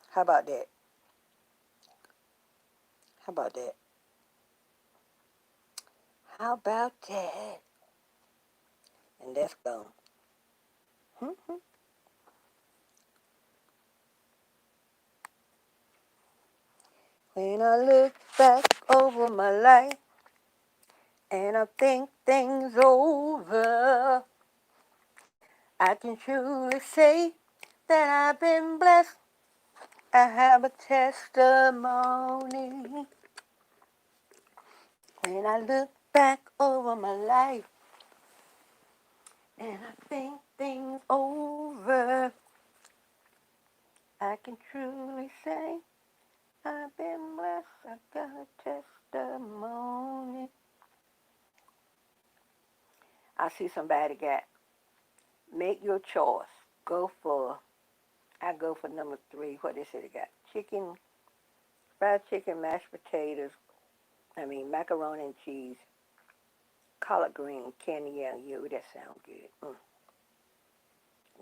How about that? How about that? How about that? And that's gone. When I look back over my life and I think things over, I can truly say that I've been blessed. I have a testimony. When I look back over my life and I think things over, I can truly say I've been blessed. I got a testimony. I see somebody got, make your choice. Go for, I go for number 3. What they say they got? Chicken, fried chicken, mashed potatoes. Macaroni and cheese, collard green, candy yam. Yeah, that sounds good.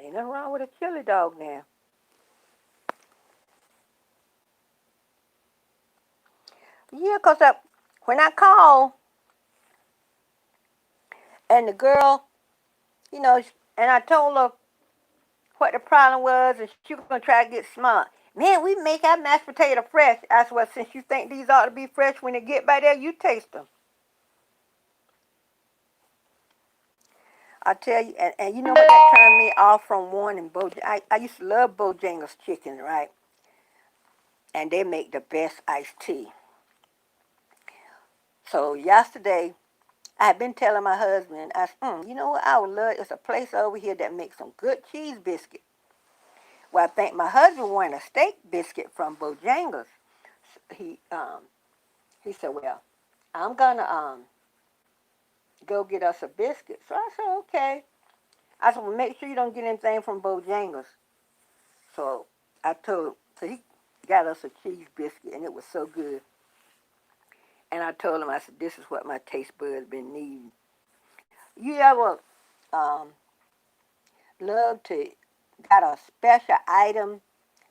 Ain't nothing wrong with a chili dog now. Yeah, 'cause when I called and the girl, and I told her what the problem was, and she was gonna try to get smart. Man, we make our mashed potato fresh. I said, well, since you think these ought to be fresh when they get by there, you taste them. I tell you, and you know what that turned me off from wanting I used to love Bojangles chicken, right? And they make the best iced tea. So yesterday, I had been telling my husband, I said, you know what, I would love, it's a place over here that makes some good cheese biscuit. Well, I think my husband wanted a steak biscuit from Bojangles. He um he said, well, I'm gonna go get us a biscuit. So I said, okay. I said, well, make sure you don't get anything from Bojangles. So so he got us a cheese biscuit, and it was so good. And I told him, I said, this is what my taste buds been needing. You ever um, love to got a special item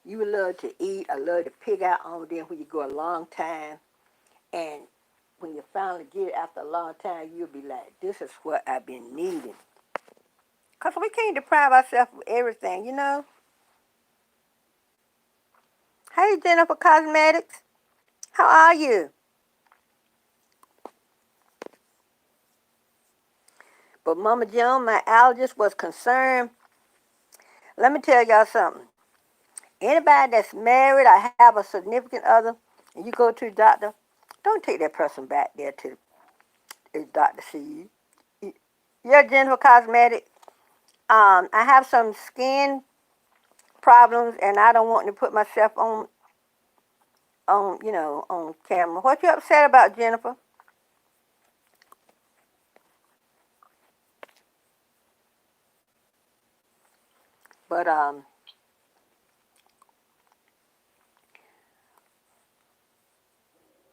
you love to eat or love to pick out on there when you go a long time, and when you finally get it after a long time, you'll be like, this is what I've been needing. Because we can't deprive ourselves of everything, you know? Hey, Jennifer Cosmetics. How are you? But Mama Joan, my allergist, was concerned. Let me tell y'all something. Anybody that's married or have a significant other, and you go to the doctor, don't take that person back there to the doctor to see you. Yeah, Jennifer Cosmetics. I have some skin problems, and I don't want to put myself on camera. What you upset about, Jennifer? But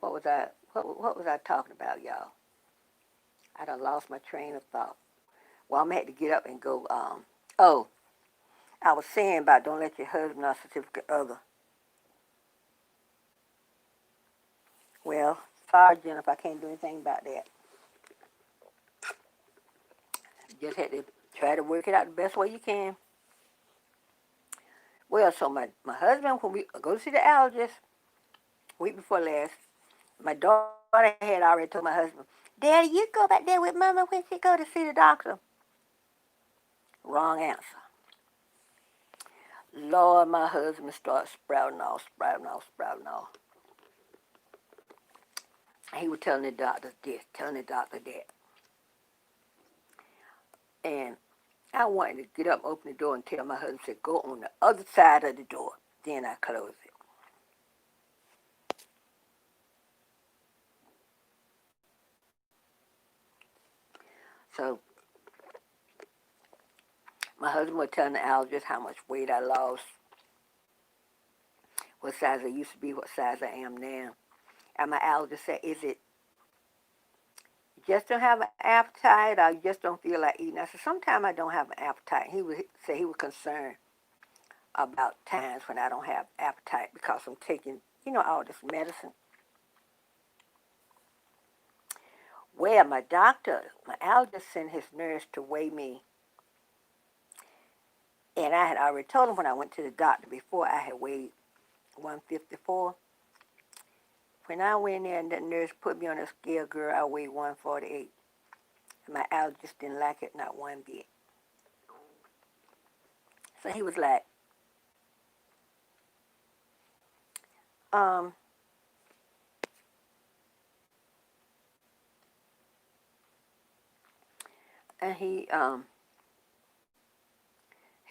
what was I talking about, y'all? I done lost my train of thought. Well, I'm gonna have to get up and go. Oh, I was saying about don't let your husband or significant other. Well, sorry, Jennifer, I can't do anything about that. You just had to try to work it out the best way you can. Well, so my husband, when we go to see the allergist, week before last, my daughter had already told my husband, Daddy, you go back there with Mama when she go to see the doctor. Wrong answer. Lord, my husband started sprouting off, sprouting off, sprouting off. He was telling the doctor this, telling the doctor that. And I wanted to get up, open the door, and tell my husband, said, go on the other side of the door. Then I closed it. So my husband was telling the allergist how much weight I lost, what size I used to be, what size I am now. And my allergist said, is it you just don't have an appetite or you just don't feel like eating? I said, sometimes I don't have an appetite. He would say he was concerned about times when I don't have appetite because I'm taking, all this medicine. Well, my allergist sent his nurse to weigh me. And I had already told him when I went to the doctor before I had weighed 154. When I went in, the nurse put me on a scale, girl, I weighed 148. And my allergist didn't like it, not one bit. So he was like, um, and he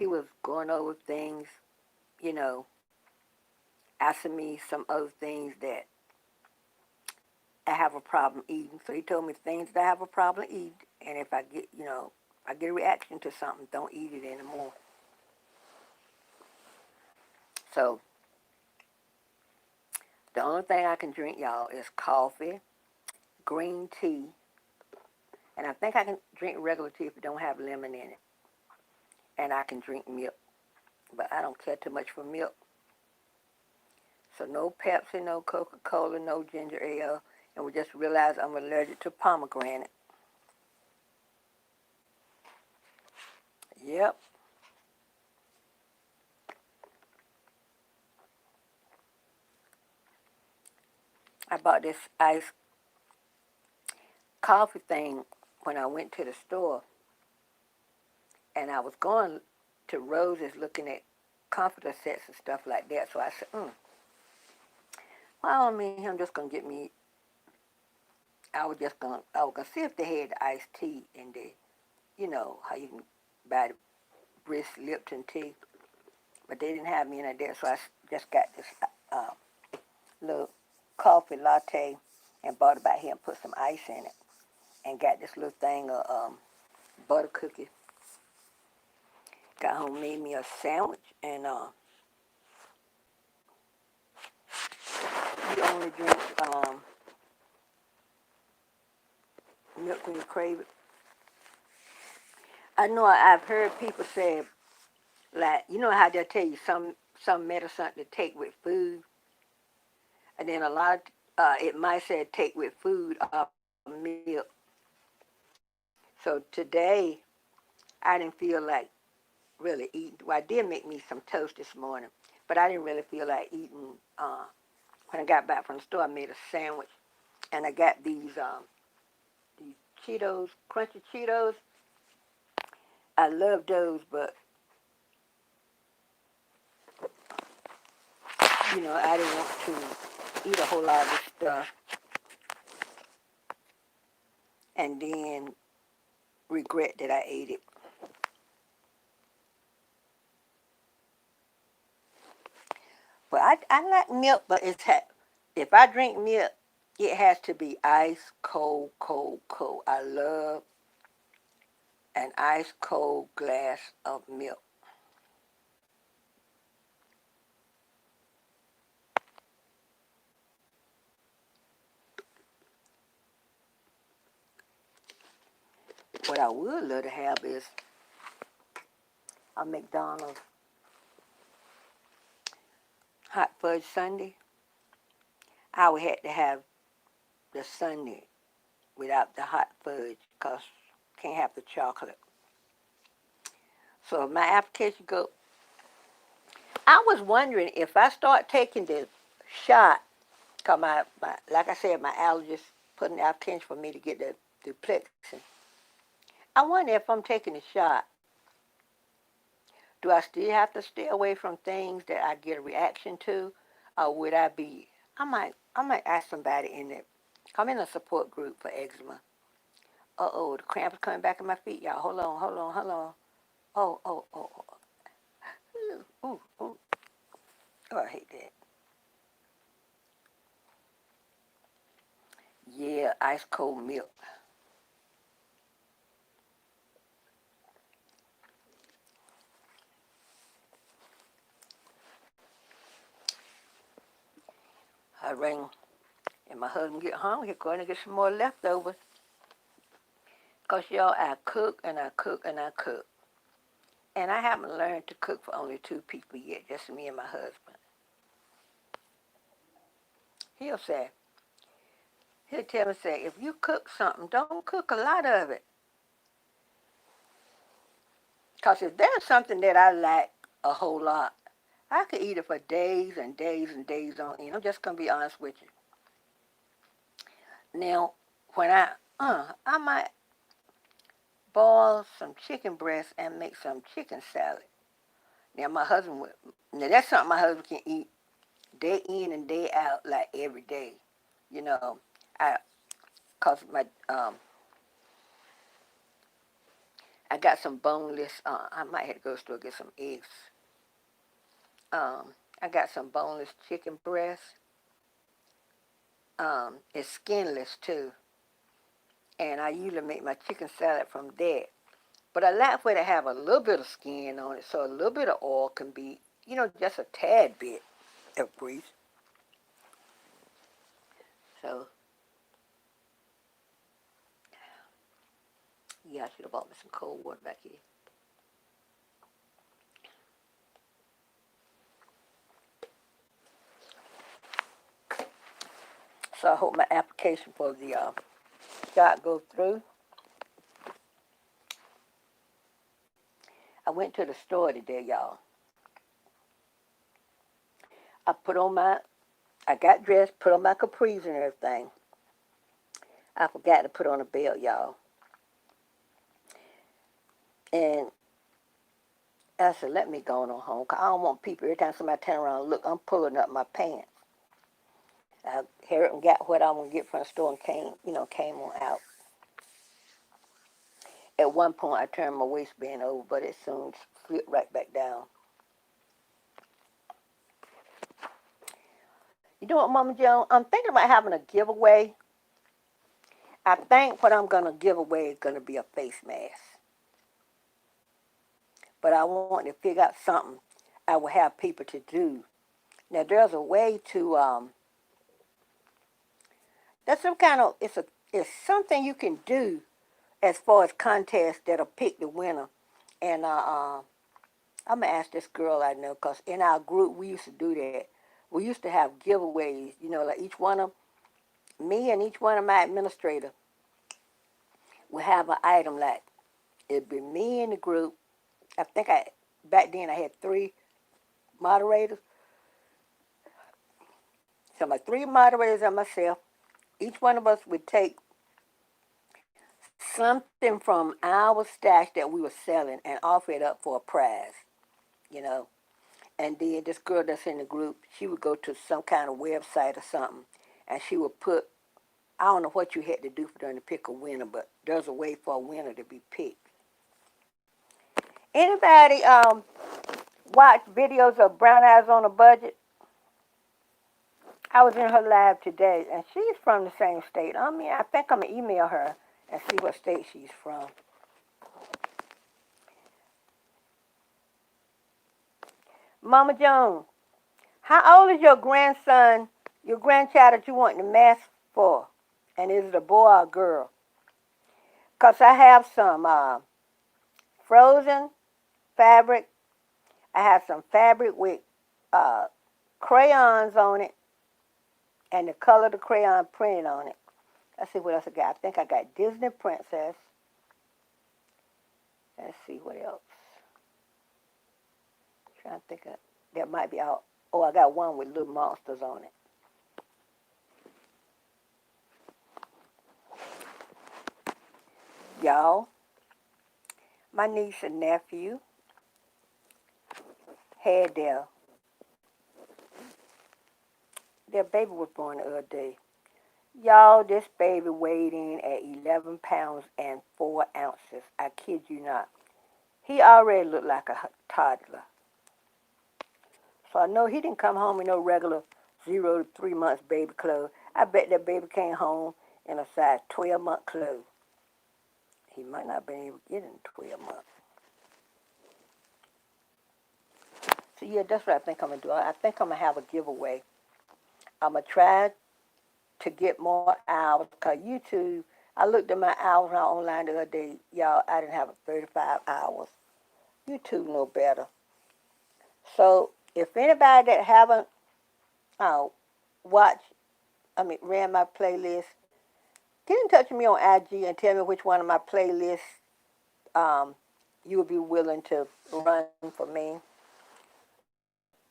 was going over things, you know, asking me some other things that I have a problem eating. So he told me things that I have a problem eating, and if I get, I get a reaction to something, don't eat it anymore. So the only thing I can drink, y'all, is coffee, green tea, and I think I can drink regular tea if it don't have lemon in it. And I can drink milk, but I don't care too much for milk. So no Pepsi, no Coca-Cola, no ginger ale, and we just realized I'm allergic to pomegranate. Yep. I bought this iced coffee thing when I went to the store, and I was going to Rose's looking at comforter sets and stuff like that. So I said, well, I mean, I'm just gonna get me. I was gonna see if they had the iced tea in there. You know how you can buy the brisk Lipton tea, but they didn't have me in there. So I just got this uh, little coffee latte and bought it by here and put some ice in it, and got this little thing of butter cookies. Got home, made me a sandwich, and you only drink milk when you crave it. I know I've heard people say, like, you know how they'll tell you some medicine to take with food, and then a lot of it might say take with food or milk. So today I didn't feel like really eating. Well, I did make me some toast this morning, but I didn't really feel like eating. When I got back from the store, I made a sandwich, and I got these Cheetos, crunchy Cheetos. I love those, but I didn't want to eat a whole lot of this stuff and then regret that I ate it. But I like milk, but if I drink milk, it has to be ice cold, cold, cold. I love an ice cold glass of milk. What I would love to have is a McDonald's hot fudge sundae. I would have to have the sundae without the hot fudge because can't have the chocolate. So if my application go, I was wondering if I start taking the shot, cause like I said, my allergist put an application for me to get the duplexin. I wonder if I'm taking the shot, do I still have to stay away from things that I get a reaction to, or would I be? I might ask somebody in it. I'm in a support group for eczema. Uh-oh, the cramp is coming back in my feet, y'all. Hold on, hold on, hold on. Oh, oh, oh, oh. Ooh, ooh, ooh. Oh, I hate that. Yeah, ice cold milk. I rang, and my husband get hungry. He's going to get some more leftovers. Because, y'all, I cook and I cook and I cook. And I haven't learned to cook for only two people yet, just me and my husband. He'll say, he'll tell me, say, if you cook something, don't cook a lot of it. Because if there's something that I like a whole lot, I could eat it for days and days and days on end. I'm just going to be honest with you. Now, when I might boil some chicken breast and make some chicken salad. Now, my husband would, now that's something my husband can eat day in and day out, like every day. You know, I, cause I got some boneless. I might have to go to the store and get some eggs. Um, I got some boneless chicken breast. It's skinless too, and I usually make my chicken salad from that. But I like for it to have a little bit of skin on it, so a little bit of oil can be, just a tad bit of grease. So, yeah, I should have bought me some cold water back here. So I hope my application for the shot goes through. I went to the store today, y'all. I put on my, I got dressed, put on my capris and everything. I forgot to put on a belt, y'all. And I said, let me go on home, because I don't want people, every time somebody turn around and look, I'm pulling up my pants. I hurried and got what I want to get from the store and came on out. At one point, I turned my waistband over, but it soon slipped right back down. You know what, Mama Joan? I'm thinking about having a giveaway. I think what I'm going to give away is going to be a face mask. But I want to figure out something I will have people to do. Now, there's a way to, there's some kind of, it's something you can do as far as contests that'll pick the winner. And I'm going to ask this girl I know, because in our group, we used to do that. We used to have giveaways, like each one of me and each one of my administrators would have an item like, it'd be me in the group. I think back then I had 3 moderators. So my 3 moderators and myself, each one of us would take something from our stash that we were selling and offer it up for a prize, you know. And then this girl that's in the group, she would go to some kind of website or something, and she would put, I don't know what you had to do for them to pick a winner, but there's a way for a winner to be picked. Anybody watch videos of Brown Eyes on a Budget? I was in her lab today, and she's from the same state. I think I'm going to email her and see what state she's from. Mama Joan, how old is your grandson, your grandchild that you want the mask for? And is it a boy or a girl? Because I have some frozen fabric. I have some fabric with uh, crayons on it and the color of the crayon printed on it. Let's see what else I got. I think I got Disney Princess. Let's see what else. I'm trying to think of, there might be out. Oh, I got one with little monsters on it. Y'all, my niece and nephew had their baby was born the other day. Y'all, this baby weighed in at 11 pounds and 4 ounces. I kid you not. He already looked like a toddler. So I know he didn't come home in no regular 0 to 3 months baby clothes. I bet that baby came home in a size 12-month clothes. He might not have been able to get in 12 months. So yeah, that's what I think I'm going to do. I think I'm going to have a giveaway. I'm going to try to get more hours, because YouTube, I looked at my hours online the other day. Y'all, I didn't have 35 hours. YouTube know better. So if anybody that haven't watched, ran my playlist, get in touch with me on IG and tell me which one of my playlists you would be willing to run for me.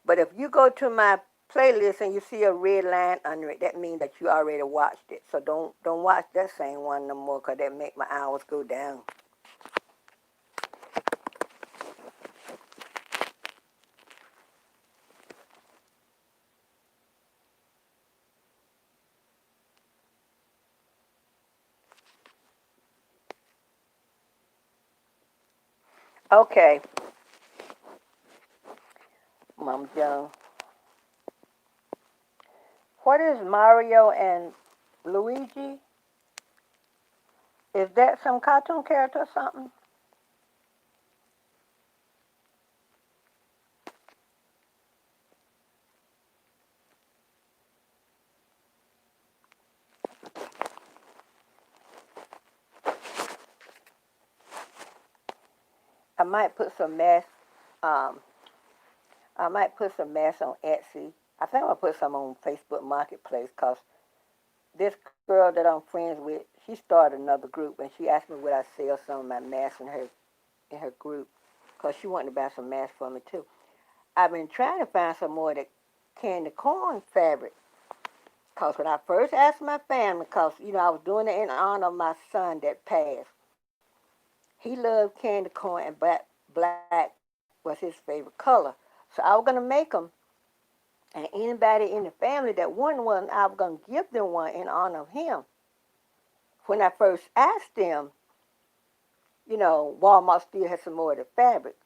But if you go to my playlist and you see a red line under it, that means that you already watched it. So don't watch that same one no more, because that make my hours go down. Okay, Mama Joan. What is Mario and Luigi? Is that some cartoon character or something? I might put some masks. Um, I might put some masks on Etsy. I think I'll put some on Facebook Marketplace because this girl that I'm friends with, she started another group and she asked me would I sell some of my masks in her group because she wanted to buy some masks for me too. I've been trying to find some more of the candy corn fabric because when I first asked my family, because I was doing it in honor of my son that passed. He loved candy corn and black was his favorite color. So I was gonna make them, and anybody in the family that wanted one, I was gonna give them one in honor of him. When I first asked them, Walmart still had some more of the fabric.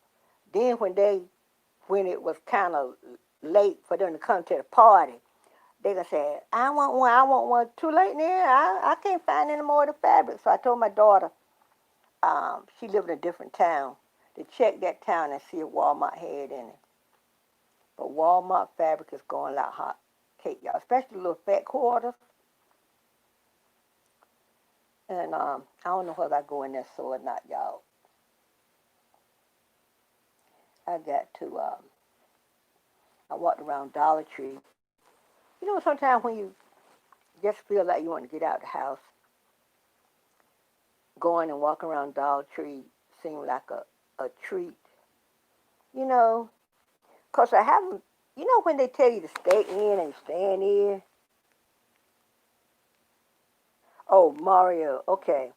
Then when it was kind of late for them to come to the party, they gonna say, I want one. Too late now. I can't find any more of the fabric. So I told my daughter, she lived in a different town, to check that town and see if Walmart had any. But Walmart fabric is going like hot cake, y'all, especially the little fat quarters. And I don't know whether I go in there so or not, y'all. I got to, I walked around Dollar Tree. Sometimes when you just feel like you want to get out of the house, going and walking around Dollar Tree seemed like a treat. You know, because I haven't, when they tell you to stay in and stand in. Oh, Mario, okay.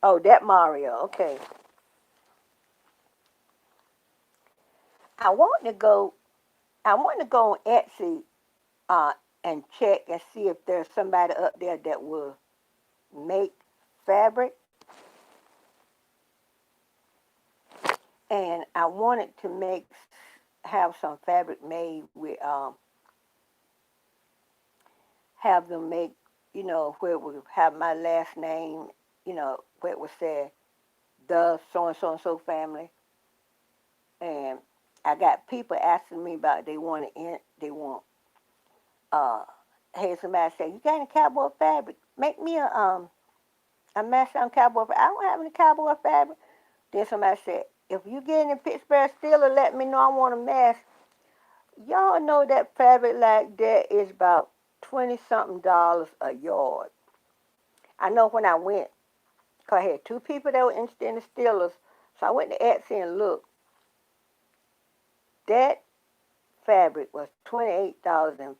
Oh, that Mario, okay. I want to go, I want to go on Etsy uh, and check and see if there's somebody up there that will make fabric. And I wanted to have some fabric made with, have them make, where it would have my last name, where it would say the so and so family. And I got people asking me about they want hey somebody say, you got any cowboy fabric? Make me a mask on cowboy fabric. I don't have any cowboy fabric. Then somebody said, if you get any Pittsburgh Steelers, let me know I want a mask. Y'all know that fabric like that is about 20 something dollars a yard. I know when I went, cause I had two people that were interested in the Steelers, so I went to Etsy and looked. That fabric was $28.50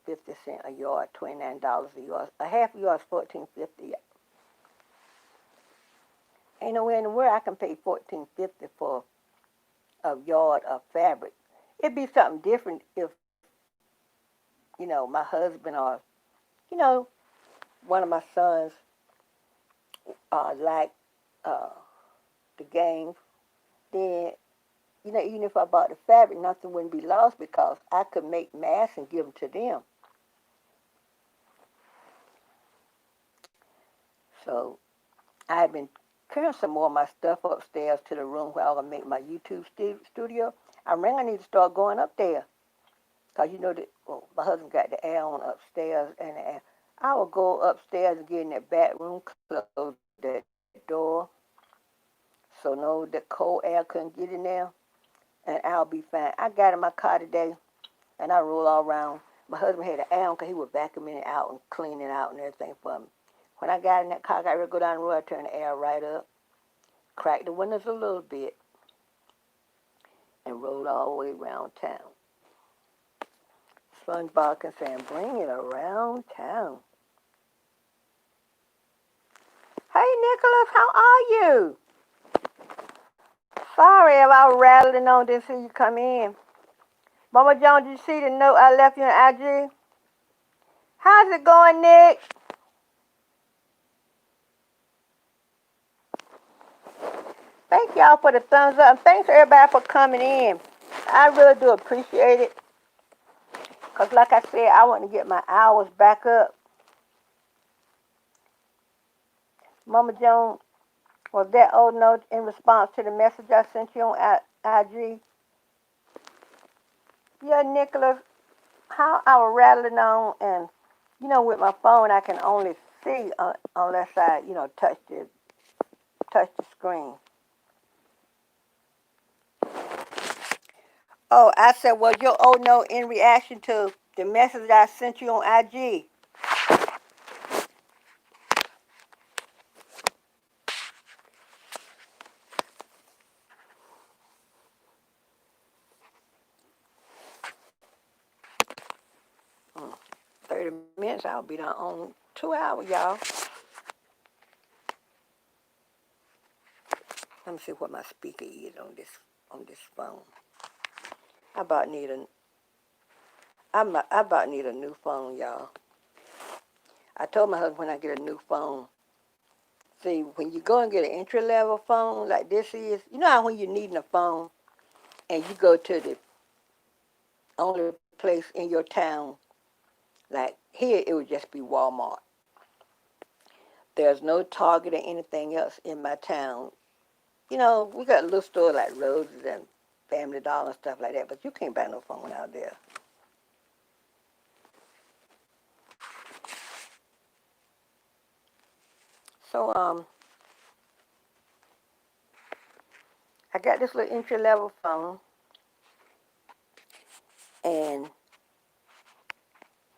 a yard, $29 a yard. A half a yard is $14.50. Ain't nowhere in the world I can pay $14.50 for a yard of fabric. It'd be something different if my husband or you know one of my sons like uh, the game. Then even if I bought the fabric, nothing wouldn't be lost because I could make masks and give them to them. So I have been carrying some more of my stuff upstairs to the room where I'm going to make my YouTube studio. I think I need to start going up there because that my husband got the air on upstairs and I will go upstairs and get in that back room, close that door so no the cold air couldn't get in there and I'll be fine. I got in my car today and I roll all around. My husband had an air on because he was vacuuming it out and cleaning it out and everything for me. When I got in that car, I got ready to go down the road, I turned the air right up, cracked the windows a little bit, and rode all the way around town. SpongeBob can say, bring it around town. Hey, Nicholas, how are you? Sorry if I was rattling on this till you come in. Mama Jones, did you see the note I left you on IG? How's it going, Nick? Thank y'all for the thumbs up. And thanks everybody for coming in. I really do appreciate it. Because like I said, I want to get my hours back up. Mama Joan, was that old note in response to the message I sent you on IG? Yeah, Nicholas, how I was rattling on, and with my phone I can only see unless I, touch the screen. Oh, I said, was your old note in reaction to the message I sent you on IG? 30 minutes, I'll be done on 2 hours, y'all. Let me see what my speaker is on this phone. I about need a I about need a new phone, y'all. I told my husband when I get a new phone. See, when you go and get an entry level phone like this is, you know how when you're needing a phone and you go to the only place in your town, like here it would just be Walmart. There's no Target or anything else in my town. We got a little store like Roses and Family Dollar and stuff like that, but you can't buy no phone out there. So I got this little entry level phone, and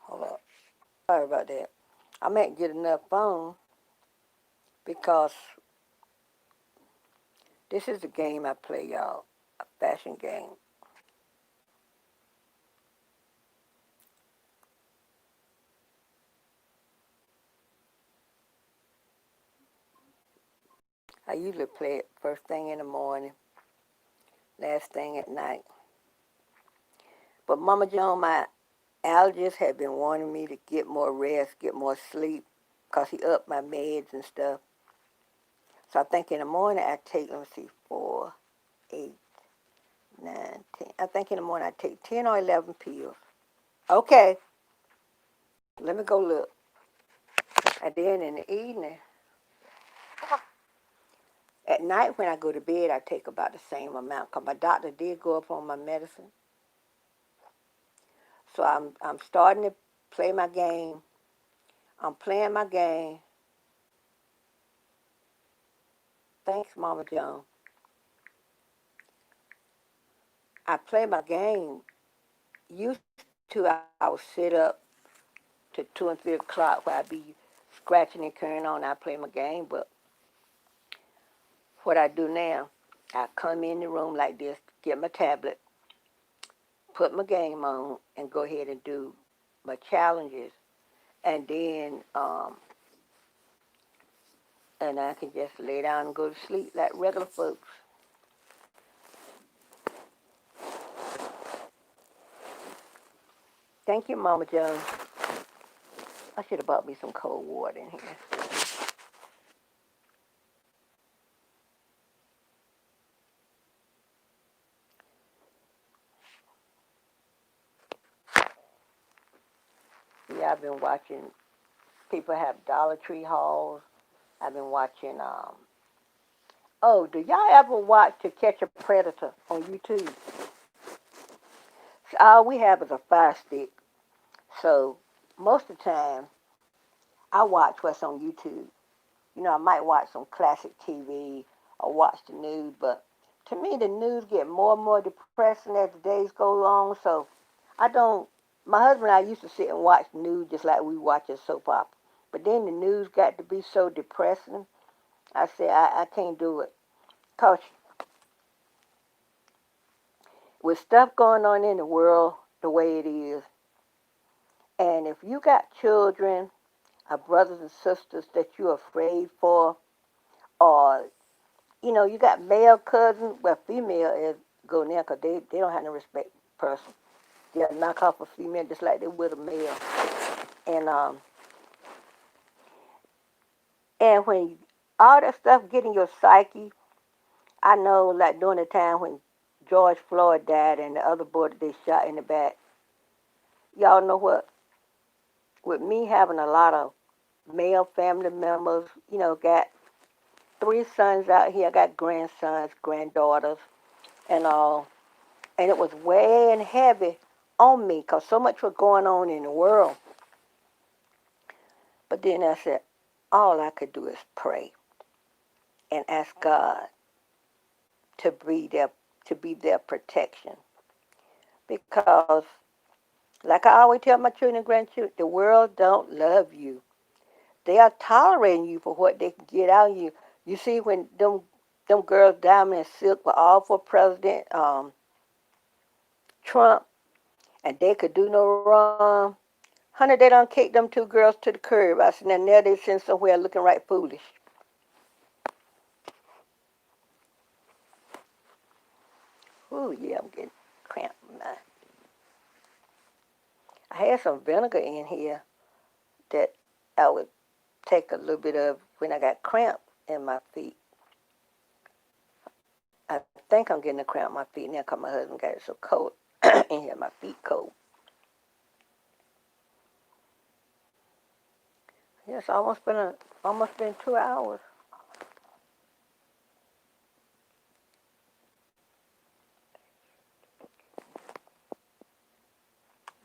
hold up, sorry about that. I might get enough phone because this is the game I play, y'all, a fashion game. I usually play it first thing in the morning, last thing at night. But Mama Joan, my allergist had been wanting me to get more rest, get more sleep, because he upped my meds and stuff. So I think in the morning I take, let me see, 4, 8, 9, 10. I think in the morning I take 10 or 11 pills. Okay, let me go look. And then in the evening, at night when I go to bed, I take about the same amount because my doctor did go up on my medicine. So I'm starting to play my game. I'm playing my game. Thanks, Mama Joan. I play my game. Used to I would sit up to 2 and 3 o'clock where I'd be scratching and carrying on. I play my game, but what I do now, I come in the room like this, get my tablet, put my game on, and go ahead and do my challenges, and then and I can just lay down and go to sleep like regular folks. Thank you, Mama Joan. I should have bought me some cold water in here. Yeah, I've been watching people have Dollar Tree hauls. I've been watching. Oh, do y'all ever watch To Catch a Predator on YouTube? So all we have is a Fire Stick, so most of the time I watch what's on YouTube. I might watch some classic TV or watch the news, but to me the news get more and more depressing as the days go on. So I don't. My husband and I used to sit and watch news just like we watch a soap opera, but then the news got to be so depressing. I said I can't do it. Cause with stuff going on in the world the way it is, and if you got children or brothers and sisters that you're afraid for, or you got male cousins, well, female is go there because they don't have no respect person. They'll knock off a female just like they would a male. And when all that stuff get in your psyche, I know like during the time when George Floyd died and the other boy that they shot in the back, Y'all know what? With me having a lot of male family members, got three sons out here. I got grandsons, granddaughters, and all. And it was weighing heavy on me because so much was going on in the world. But then I said, all I could do is pray and ask God to be their protection. Because, like I always tell my children and grandchildren, the world don't love you. They are tolerating you for what they can get out of you. You see, when them girls, Diamond and Silk, were all for President Trump, and they could do no wrong. Honey, they done kicked them two girls to the curb. I said, now they sitting somewhere looking right foolish. Ooh, yeah, I'm getting cramped. I had some vinegar in here that I would take a little bit of when I got cramp in my feet. I think I'm getting a cramp in my feet now because my husband got it so cold in here, my feet cold. Yes, almost been 2 hours.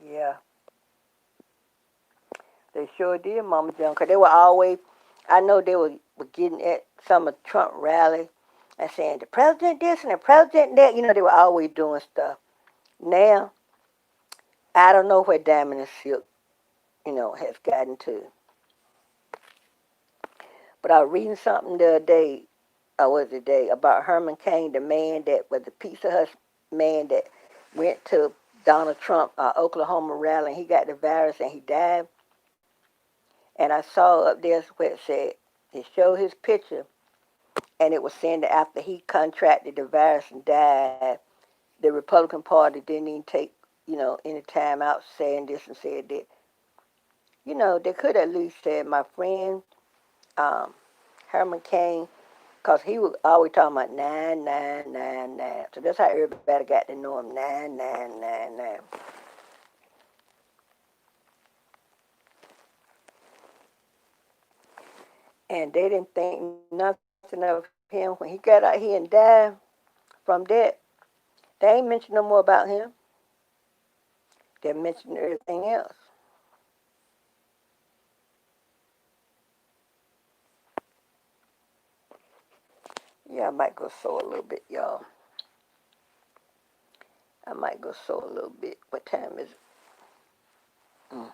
Yeah, they sure did, Mama John, because they were always, I know they were getting at some of Trump rally and saying the president this and the president that. They were always doing stuff. Now, I don't know where Diamond and Silk, has gotten to. But I was reading something the other day, was it day, about Herman Cain, the man that was the Pizza Hut man that went to Donald Trump Oklahoma rally and he got the virus and he died. And I saw up there where it said, it showed his picture and it was saying that after he contracted the virus and died, the Republican Party didn't even take, any time out saying this and said that. They could at least said, my friend, um, Herman Cain, because he was always talking about 999. So that's how everybody got to know him, 9999. And they didn't think nothing of him. When he got out here and died from that, they ain't mentioned no more about him. They mentioned everything else. Yeah, I might go sew a little bit, y'all. I might go sew a little bit. What time is it? Mm.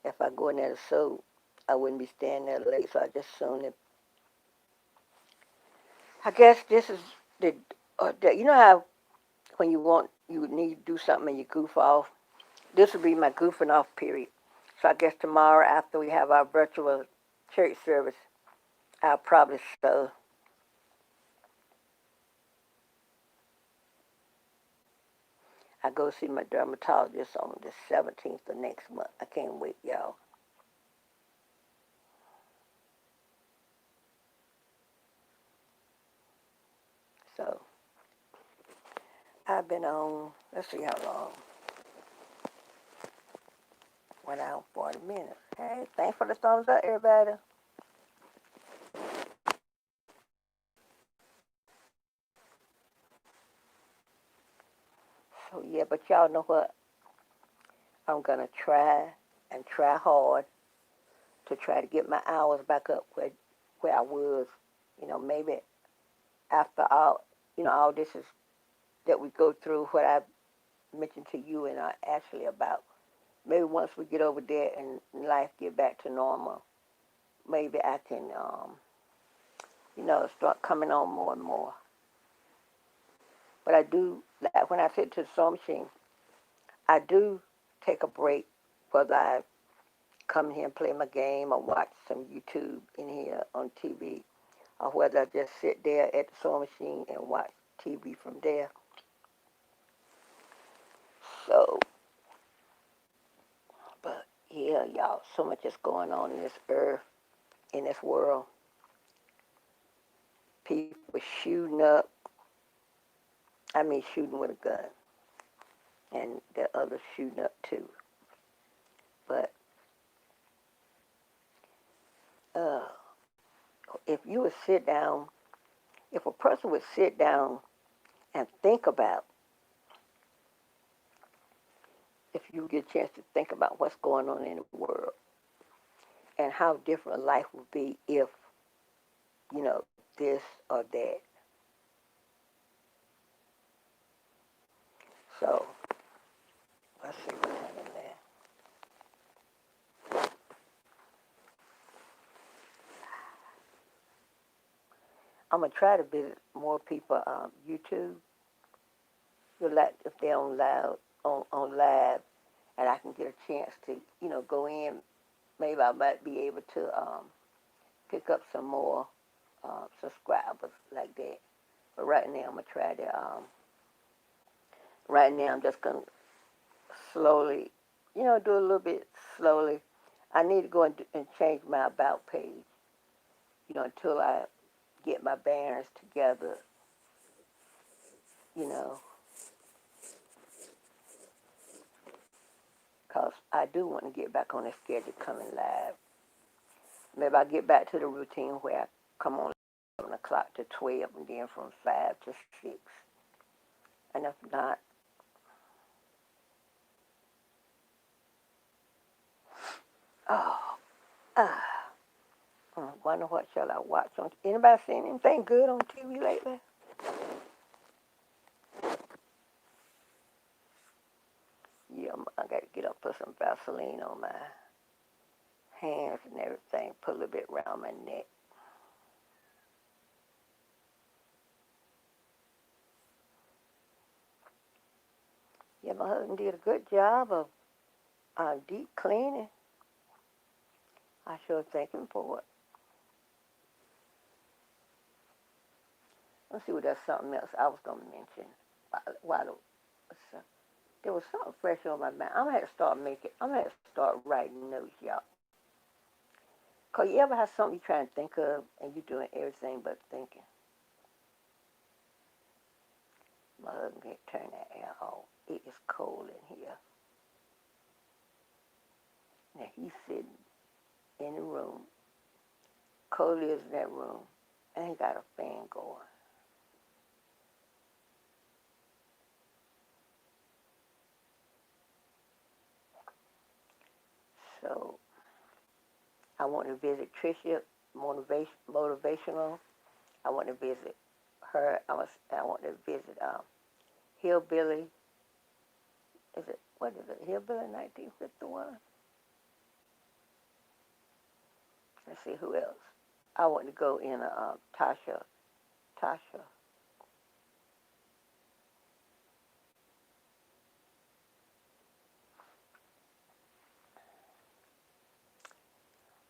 If I go in there to sew, I wouldn't be staying there late, so I just soon it. I guess this is you know how when you need to do something and you goof off. This will be my goofing off period. So I guess tomorrow after we have our virtual church service, I'll probably sew. I go see my dermatologist on the 17th of next month. I can't wait, y'all. So I've been on, let's see how long. 1 hour, 40 minutes. Hey, thanks for the thumbs up, everybody. So yeah, but y'all know what? I'm going to try and try hard to try to get my hours back up where I was. Maybe after all this is that we go through, what I mentioned to you and Ashley about. Maybe once we get over there and life get back to normal, maybe I can, start coming on more and more. But I do, like when I sit to the sewing machine, I do take a break, whether I come here and play my game or watch some YouTube in here on TV, or whether I just sit there at the sewing machine and watch TV from there. So, but yeah, y'all, so much is going on in this earth, in this world. People shooting up. I mean, shooting with a gun. and the others shooting up too. But uh, if you would sit down, if a person would sit down and think about, if you get a chance to think about what's going on in the world and how different life would be if, this or that. So let's see what's happening there. I'm gonna try to visit more people YouTube. You'll like if they're on live, and I can get a chance to go in. Maybe I might be able to pick up some more subscribers like that. But right now I'm gonna try to. Right now I'm just gonna slowly, do a little bit slowly. I need to go and change my about page, until I get my bearings together, you know, because I do want to get back on the schedule coming live. Maybe I'll get back to the routine where I come on 11 o'clock to 12 and then from 5 to 6. And if not, oh, ah, wonder what shall I watch on. Anybody seen anything good on TV lately? Yeah, I got to get up, put some Vaseline on my hands and everything, put a little bit around my neck. Yeah, my husband did a good job of deep cleaning. I sure thank him for it. Let's see what that's something else I was going to mention. There was something fresh on my mind. I'm going to have to start writing notes, y'all. Because you ever have something you're trying to think of and you're doing everything but thinking? My husband can't turn that air off. It is cold in here. Now he's sitting in the room. Cold is in that room. And he got a fan going. So I want to visit Tricia Motivational. I want to visit her. I want to visit Hillbilly. What is it? Hillbilly 1951? Let's see who else. I want to go in Tasha.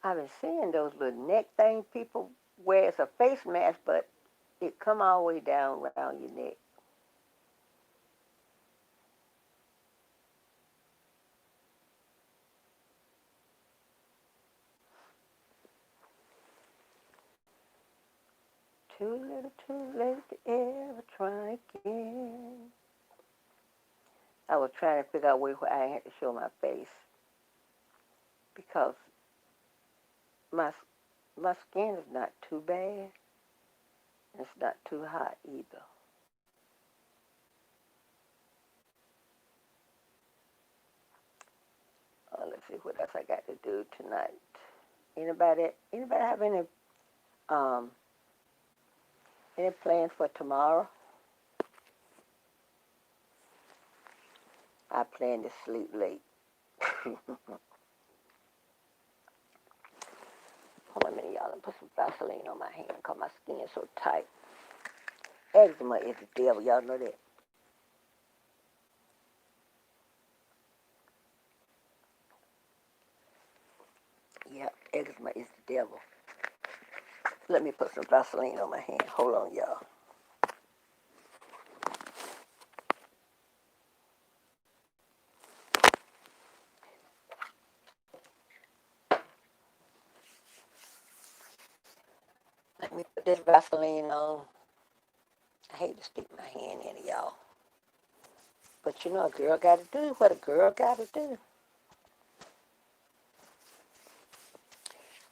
I've been seeing those little neck things people wear. It's a face mask, but it come all the way down around your neck. Too late to ever try again. I was trying to figure out where I had to show my face because my my skin is not too bad. It's not too hot either. Let's see what else I got to do tonight. Anybody have um any plans for tomorrow? I plan to sleep late. Hold on a minute, y'all. Let me put some Vaseline on my hand because my skin is so tight. Eczema is the devil. Y'all know that. Yeah, eczema is the devil. Let me put some Vaseline on my hand. Hold on, y'all. Let me put this Vaseline on. I hate to stick my hand in it, y'all. But you know, a girl got to do what a girl got to do.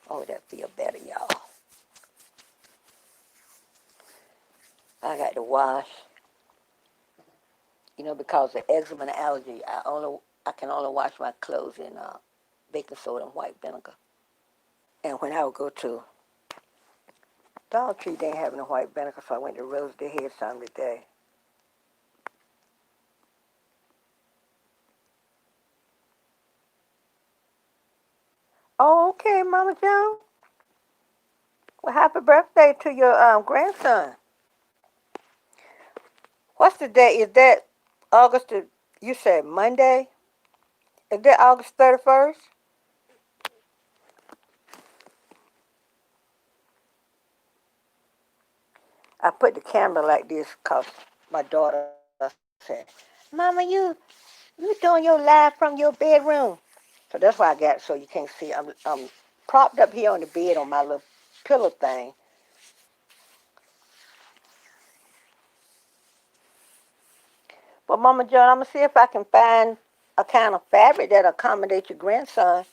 Oh, that feel better, y'all. I got to wash. You know, because of eczema and allergy, I can only wash my clothes in baking soda and white vinegar. And when I would go to Dollar Tree, they ain't having a white vinegar, so I went to Rosedale Head some today. Oh, okay, Mama Joan. Well, happy birthday to your grandson. What's the day? Is that August? You said Monday? Is that August 31st? I put the camera like this because my daughter said, Mama, you doing your live from your bedroom. So that's why I got it so you can't see. I'm propped up here on the bed on my little pillow thing. But Mama John, I'm going to see if I can find a kind of fabric that accommodates your grandson.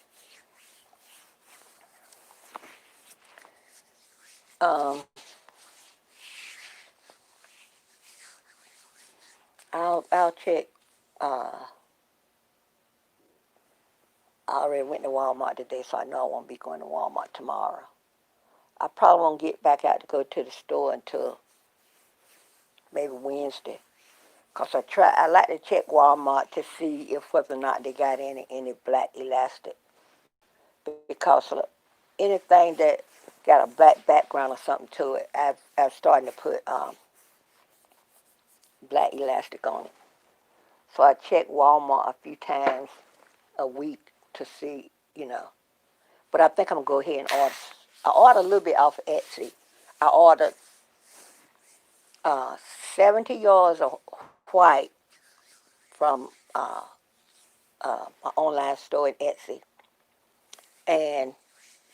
Um, I'll check. I already went to Walmart today, so I know I won't be going to Walmart tomorrow. I probably won't get back out to go to the store until maybe Wednesday. Cause I like to check Walmart to see if whether or not they got any black elastic. Because anything that got a black background or something to it, I've starting to put black elastic on it. So I check Walmart a few times a week to see, you know. But I think I'm gonna go ahead and order. I ordered a little bit off of Etsy. I ordered uh, 70 yards of white from my online store in Etsy, and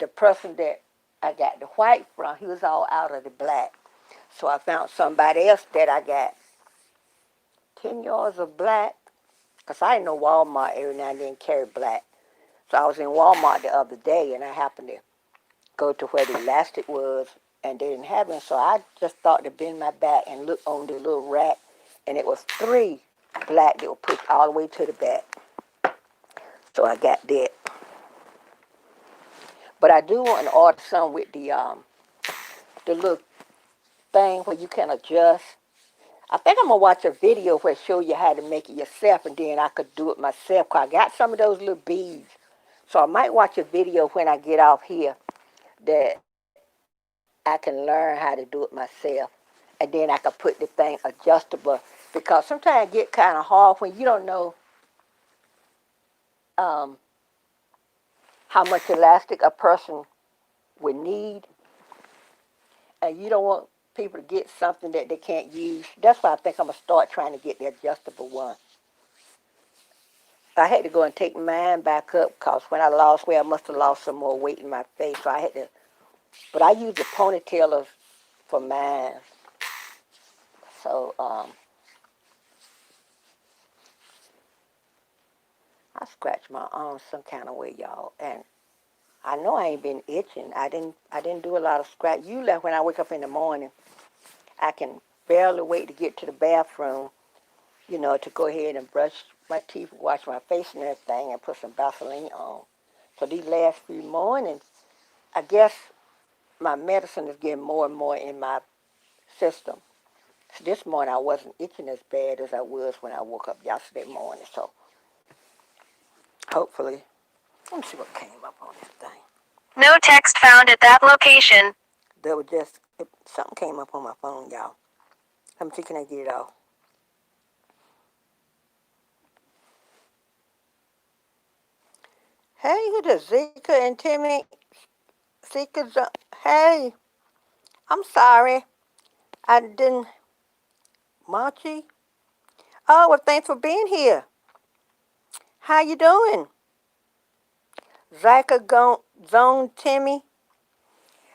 the person that I got the white from, he was all out of the black. So I found somebody else that I got 10 yards of black, because I know Walmart every now and then carry black. So I was in Walmart the other day, and I happened to go to where the elastic was, and they didn't have it. So I just thought to bend my back and look on the little rack, and it was 3 black that were pushed all the way to the back. So I got that. But I do want to order some with the little thing where you can adjust. I think I'm gonna watch a video where it show you how to make it yourself, and then I could do it myself. Cause I got some of those little beads, so I might watch a video when I get off here that I can learn how to do it myself, and then I could put the thing adjustable. Because sometimes it get kind of hard when you don't know um, how much elastic a person would need, and you don't want people to get something that they can't use. That's why I think I'm gonna start trying to get the adjustable one. I had to go and take mine back up because when I lost weight, I must have lost some more weight in my face. So I had to, but I used the ponytailers for mine. So I scratched my arm some kind of way, y'all, and I know I ain't been itching. I didn't do a lot of scratch. Usually when I wake up in the morning, I can barely wait to get to the bathroom, you know, to go ahead and brush my teeth, wash my face and everything, and put some Vaseline on. So these last few mornings, I guess my medicine is getting more and more in my system. So this morning I wasn't itching as bad as I was when I woke up yesterday morning. So hopefully, let me see what came up on this thing. No text found at that location. There was something came up on my phone, y'all. Let me see, can I get it off? Hey, who the Zika and Timmy? Zika's, hey, I'm sorry. I didn't, Machi? Oh, well, thanks for being here. How you doing? Zone Timmy?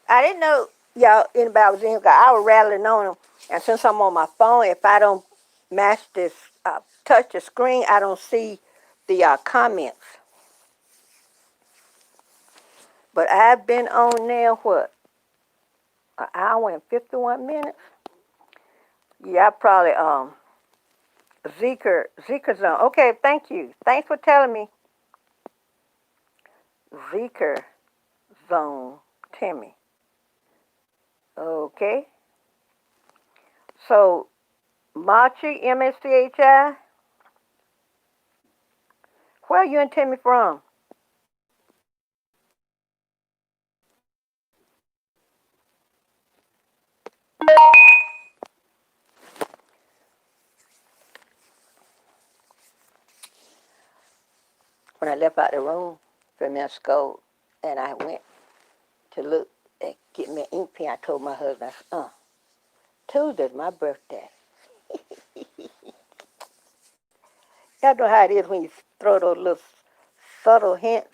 I didn't know y'all anybody was in here 'cause I was rattling on them. And since I'm on my phone, if I don't match this touch the screen, I don't see the comments. But I've been on there, what, an hour and 51 minutes? Yeah, I probably, Zeker Zone. Okay, thank you. Thanks for telling me. Zeker Zone, Timmy. Okay. So, Machi, MSCHI, where are you and Timmy from? When I left out the room from that school, and I went to look and get me an ink pen, I told my husband, I said, Tuesday's my birthday. Y'all know how it is when you throw those little subtle hints.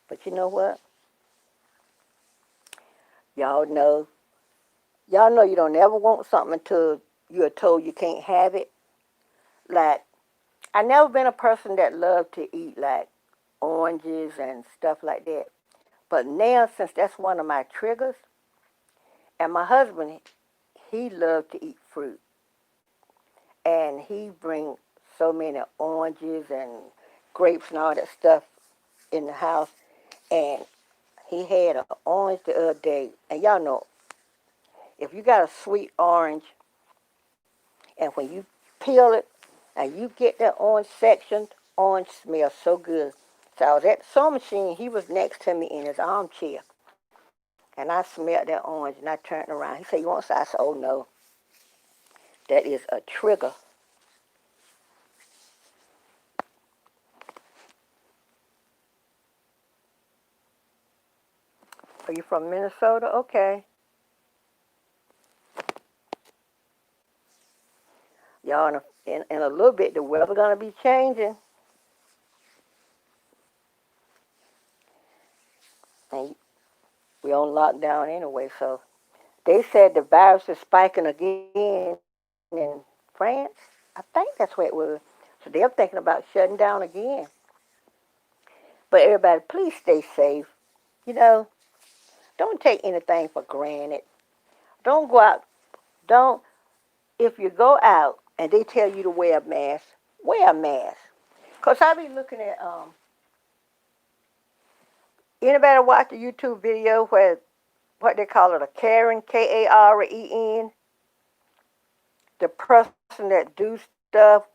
But you know what? Y'all know. Y'all know you don't ever want something until you're told you can't have it. Like, I never been a person that loved to eat like oranges and stuff like that. But now, since that's one of my triggers, and my husband, he loved to eat fruit, and he bring so many oranges and grapes and all that stuff in the house, and he had an orange the other day, and y'all know if you got a sweet orange, and when you peel it, and you get that orange section, orange smells so good. So I was at the sewing machine. He was next to me in his armchair, and I smelled that orange, and I turned around. He said, "You want some?" I said, "Oh no, that is a trigger." Are you from Minnesota? Okay. Y'all, in a little bit, the weather gonna be changing, and we on lockdown anyway. So they said the virus is spiking again in France. I think that's where it was. So they're thinking about shutting down again. But everybody, please stay safe. You know, don't take anything for granted. Don't go out. Don't, if you go out and they tell you to wear a mask, wear a mask. Because I be looking at, anybody watch the YouTube video where, what they call it, a Karen, Karen, the person that do stuff,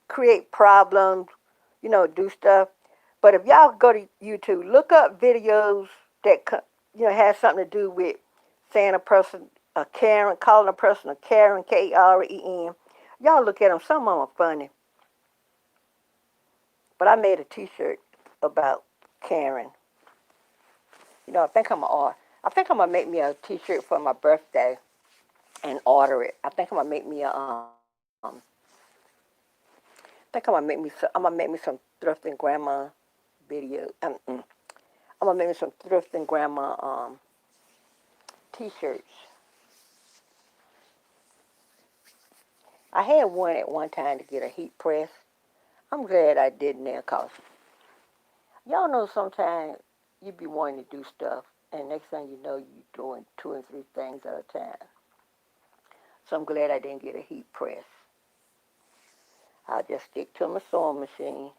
create problems, do stuff. But if y'all go to YouTube, look up videos that has something to do with saying a person a Karen, calling a person a Karen, Karen. Y'all look at them. Some of them are funny. But I made a T-shirt about Karen. I think I think I'm gonna make me a T-shirt for my birthday and order it. I think I'm gonna make me a I think I'm gonna make me some thrifting grandma video. I'm gonna make me some thrifting grandma T-shirts. I had one at one time to get a heat press. I'm glad I didn't now, cause y'all know sometimes you be wanting to do stuff, and next thing you know, you doing two and three things at a time. So I'm glad I didn't get a heat press. I'll just stick to my sewing machine.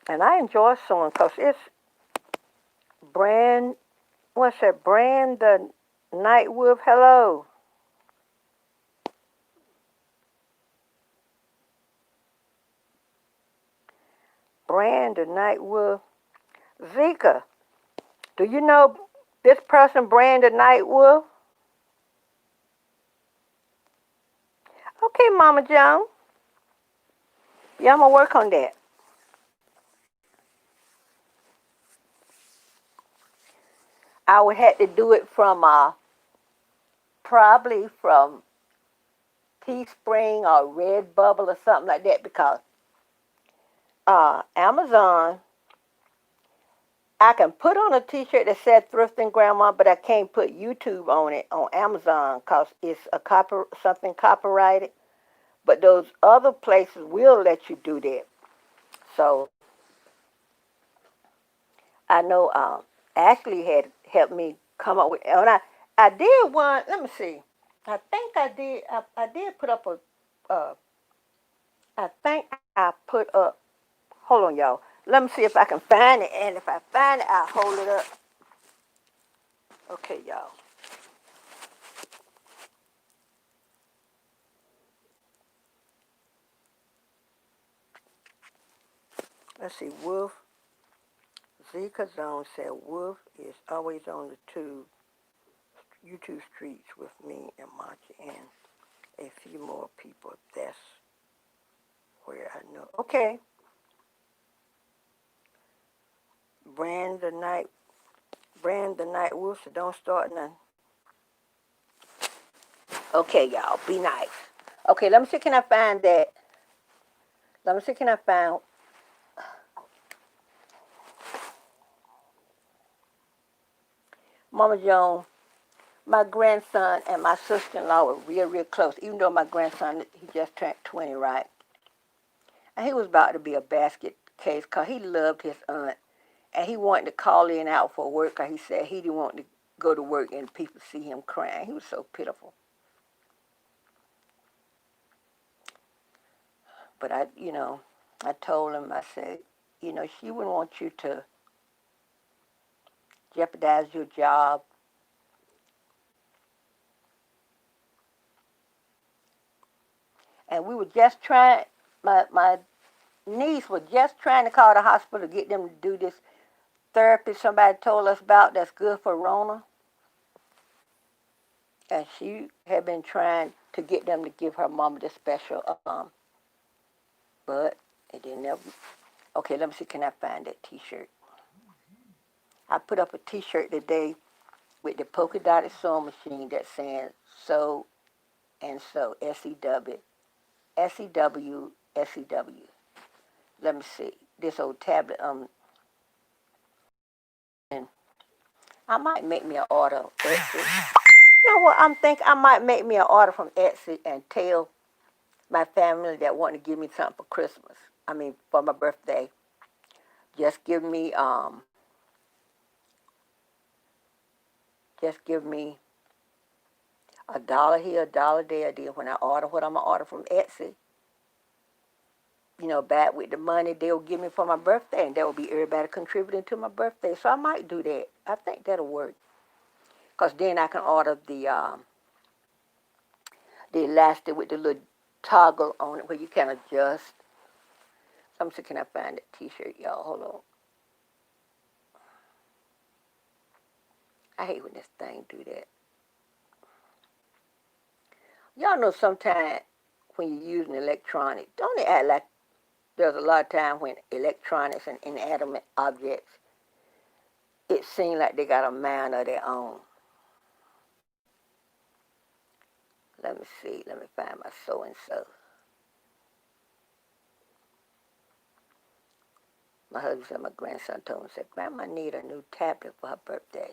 And I enjoy sewing because it's brand, what's that, brand the Night Wolf, hello. Brand the Night Wolf. Zika, do you know this person, Brand the Night Wolf? Okay, Mama Joan. Yeah, I'm going to work on that. I would have to do it from, probably from Teespring or Redbubble or something like that because Amazon, I can put on a T-shirt that says Thrifting Grandma, but I can't put YouTube on it on Amazon because it's something copyrighted. But those other places will let you do that. So I know Ashley had helped me come up with, and I did one. Let me see. I think I did put up a. Uh, I think I put up. Hold on, y'all. Let me see if I can find it, and if I find it, I'll hold it up. Okay, y'all. Let's see. Wolf Zika Zone said Wolf is always on the YouTube streets with me and Monty and a few more people. That's where I know. Okay. Brand the night Wolf, so don't start none. Okay, y'all, be nice. Okay, let me see, can I find that? Let me see, can I find Mama Joan? My grandson and my sister-in-law were real, real close, even though my grandson, he just turned 20, right? And he was about to be a basket case because he loved his aunt. And he wanted to call in out for work because he said he didn't want to go to work and people see him crying. He was so pitiful. But I told him, I said, she wouldn't want you to jeopardize your job. And we were just trying, my niece was just trying to call the hospital to get them to do this therapy somebody told us about that's good for Rona. And she had been trying to get them to give her mama this special, but it didn't ever. Okay, let me see, can I find that T-shirt? I put up a T-shirt today with the polka dotted sewing machine that's saying sew and sew, S-E-W, S-E-W, S-E-W. Let me see, this old tablet, and I might make me an order. Etsy. You know what? I'm thinking I might make me an order from Etsy and tell my family that want to give me something for Christmas. I mean, for my birthday. Just give me $1 here, $1 there. Then when I order what I'm gonna order from Etsy, back with the money they'll give me for my birthday, and that will be everybody contributing to my birthday. So I might do that. I think that'll work. Cause then I can order the elastic with the little toggle on it where you can adjust. Let me see, can I find that T-shirt, y'all? Hold on. I hate when this thing do that. Y'all know sometimes when you're using electronics, don't they act like there's a lot of time when electronics and inanimate objects, it seems like they got a mind of their own. Let me see. Let me find my so-and-so. My husband said my grandson told me, said, Grandma need a new tablet for her birthday.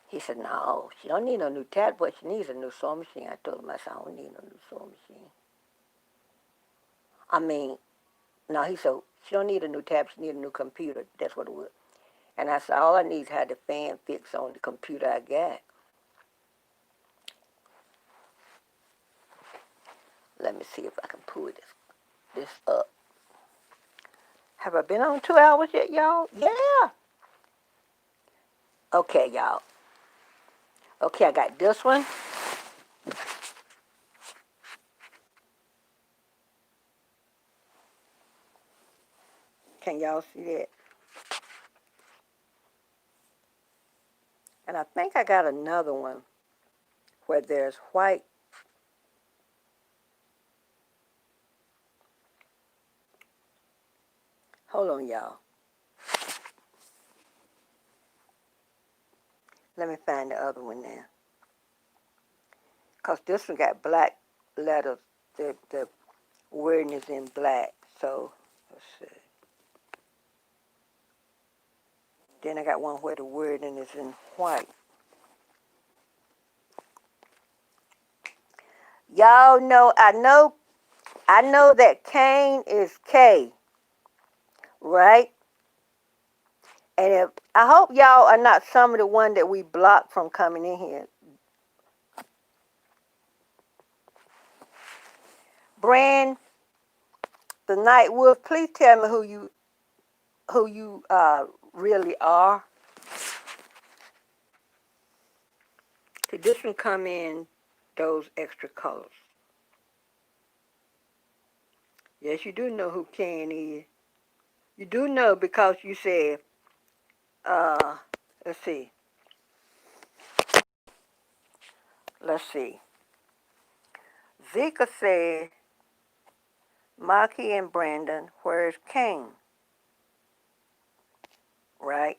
He said, no, she don't need no new tablet, but she needs a new sewing machine. I told him, I said, I don't need no new sewing machine. I mean, no, he said, she don't need a new tablet, she need a new computer. That's what it was. And I said, all I need is have the fan fixed on the computer I got. Let me see if I can pull this up. Have I been on 2 hours yet, y'all? Yeah. Okay, y'all. Okay, I got this one. Can y'all see that? And I think I got another one where there's white. Hold on, y'all. Let me find the other one now. Because this one got black letters. The wording is in black. So, let's see. then I got one where the wording is in white. Y'all know, I know that Cain is K, right? And if I hope y'all are not some of the one that we blocked from coming in here. Brand, the Night Wolf, please tell me who you really are. Did this one come in those extra colors? Yes, you do know who Ken is. You do know because you said, uh, let's see. Let's see. Zika said, Maki and Brandon, where's Cain? Right?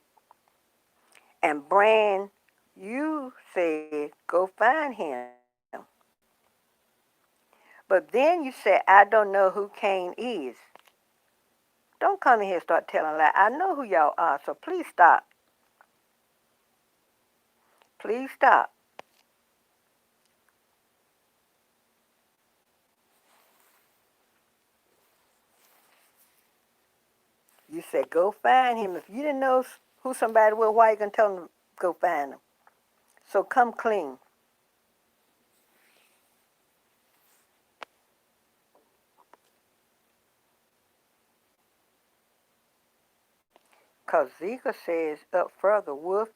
And Brand, you said, go find him. But then you said, I don't know who Cain is. Don't come in here and start telling lies. I know who y'all are, so please stop. Please stop. You said, go find him. If you didn't know who somebody was, why you going to tell them to go find him? So come clean. Because Zika says up further, Wolf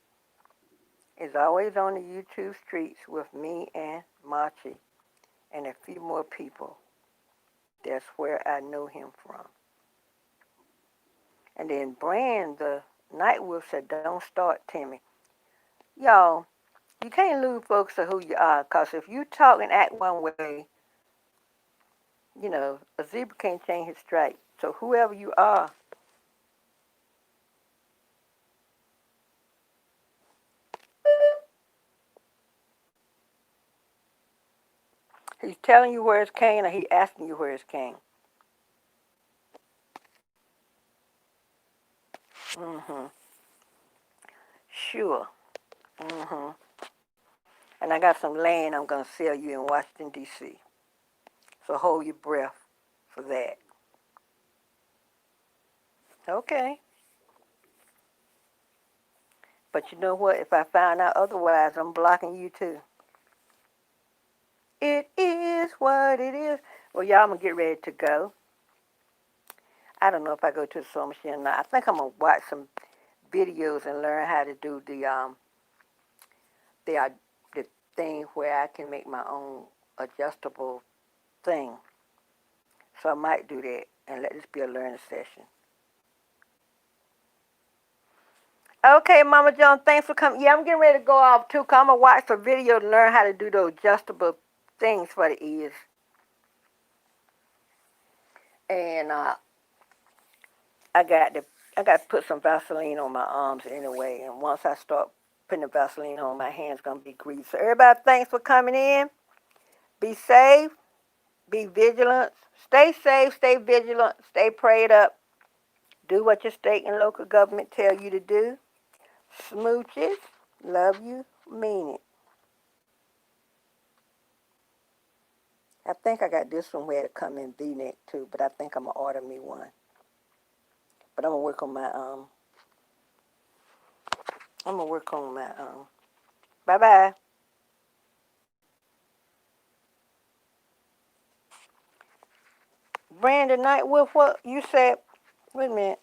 is always on the YouTube streets with me and Machi and a few more people. That's where I know him from. And then Brand, the Night Wolf, said, don't start, Timmy. Y'all, you can't lose folks to who you are, because if you talk and act one way, you know, a zebra can't change his stripe. So whoever you are, he's telling you where it's Cain or he asking you where it's Cain. Mm-hmm. Sure. Mm-hmm. And I got some land I'm going to sell you in Washington, D.C. So hold your breath for that. Okay. But you know what? If I find out otherwise, I'm blocking you too. It is what it is. Well, y'all, I'm going to get ready to go. I don't know if I go to the sewing machine or not. I think I'm going to watch some videos and learn how to do the the thing where I can make my own adjustable thing. So I might do that and let this be a learning session. Okay, Mama Joan, thanks for coming. Yeah, I'm getting ready to go off too, because I'm going to watch some video to learn how to do those adjustable things for the ears. And I got to put some Vaseline on my arms anyway. And once I start putting the Vaseline on, my hands going to be greased. So everybody, thanks for coming in. Be safe. Be vigilant. Stay safe. Stay vigilant. Stay prayed up. Do what your state and local government tell you to do. Smooches. Love you. Mean it. I think I got this one where it come in V-neck too, but I think I'm going to order me one. But I'm going to work on my, bye-bye. Brandon Nightwolf, what you said, wait a minute.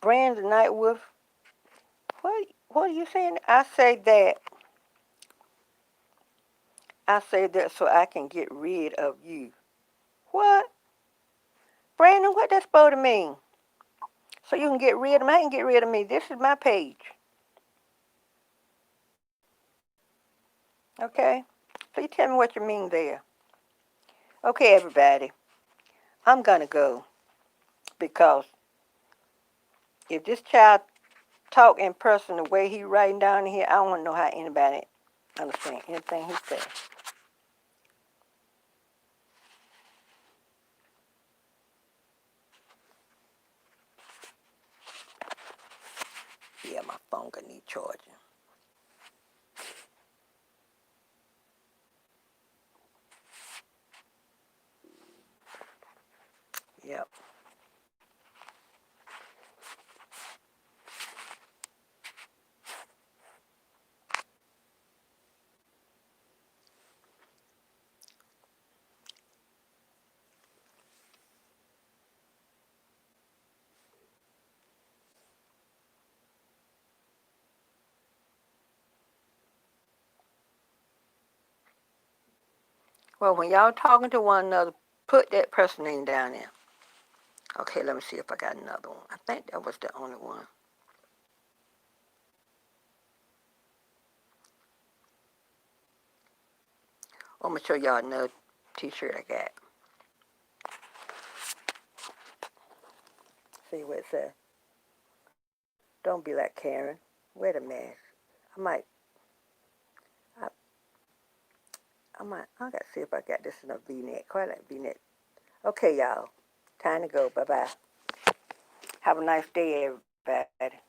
Brandon Nightwolf, what are you saying? I say that so I can get rid of you. What? Brandon, what that's supposed to mean? So you can get rid of me? I can get rid of me. This is my page. Okay? Please tell me what you mean there. Okay, everybody. I'm going to go because if this child talk in person the way he writing down here, I don't want to know how anybody understand anything he says. longer need charging. Yep. Well, when y'all talking to one another, put that person name down there. Okay, let me see if I got another one. I think that was the only one. I'm going to show y'all another t-shirt I got. See what it says. Don't be like Karen. Wear the mask. I, I got to see if I got this in a V-neck. Quite like V-neck. Okay, y'all. Time to go. Bye-bye. Have a nice day, everybody.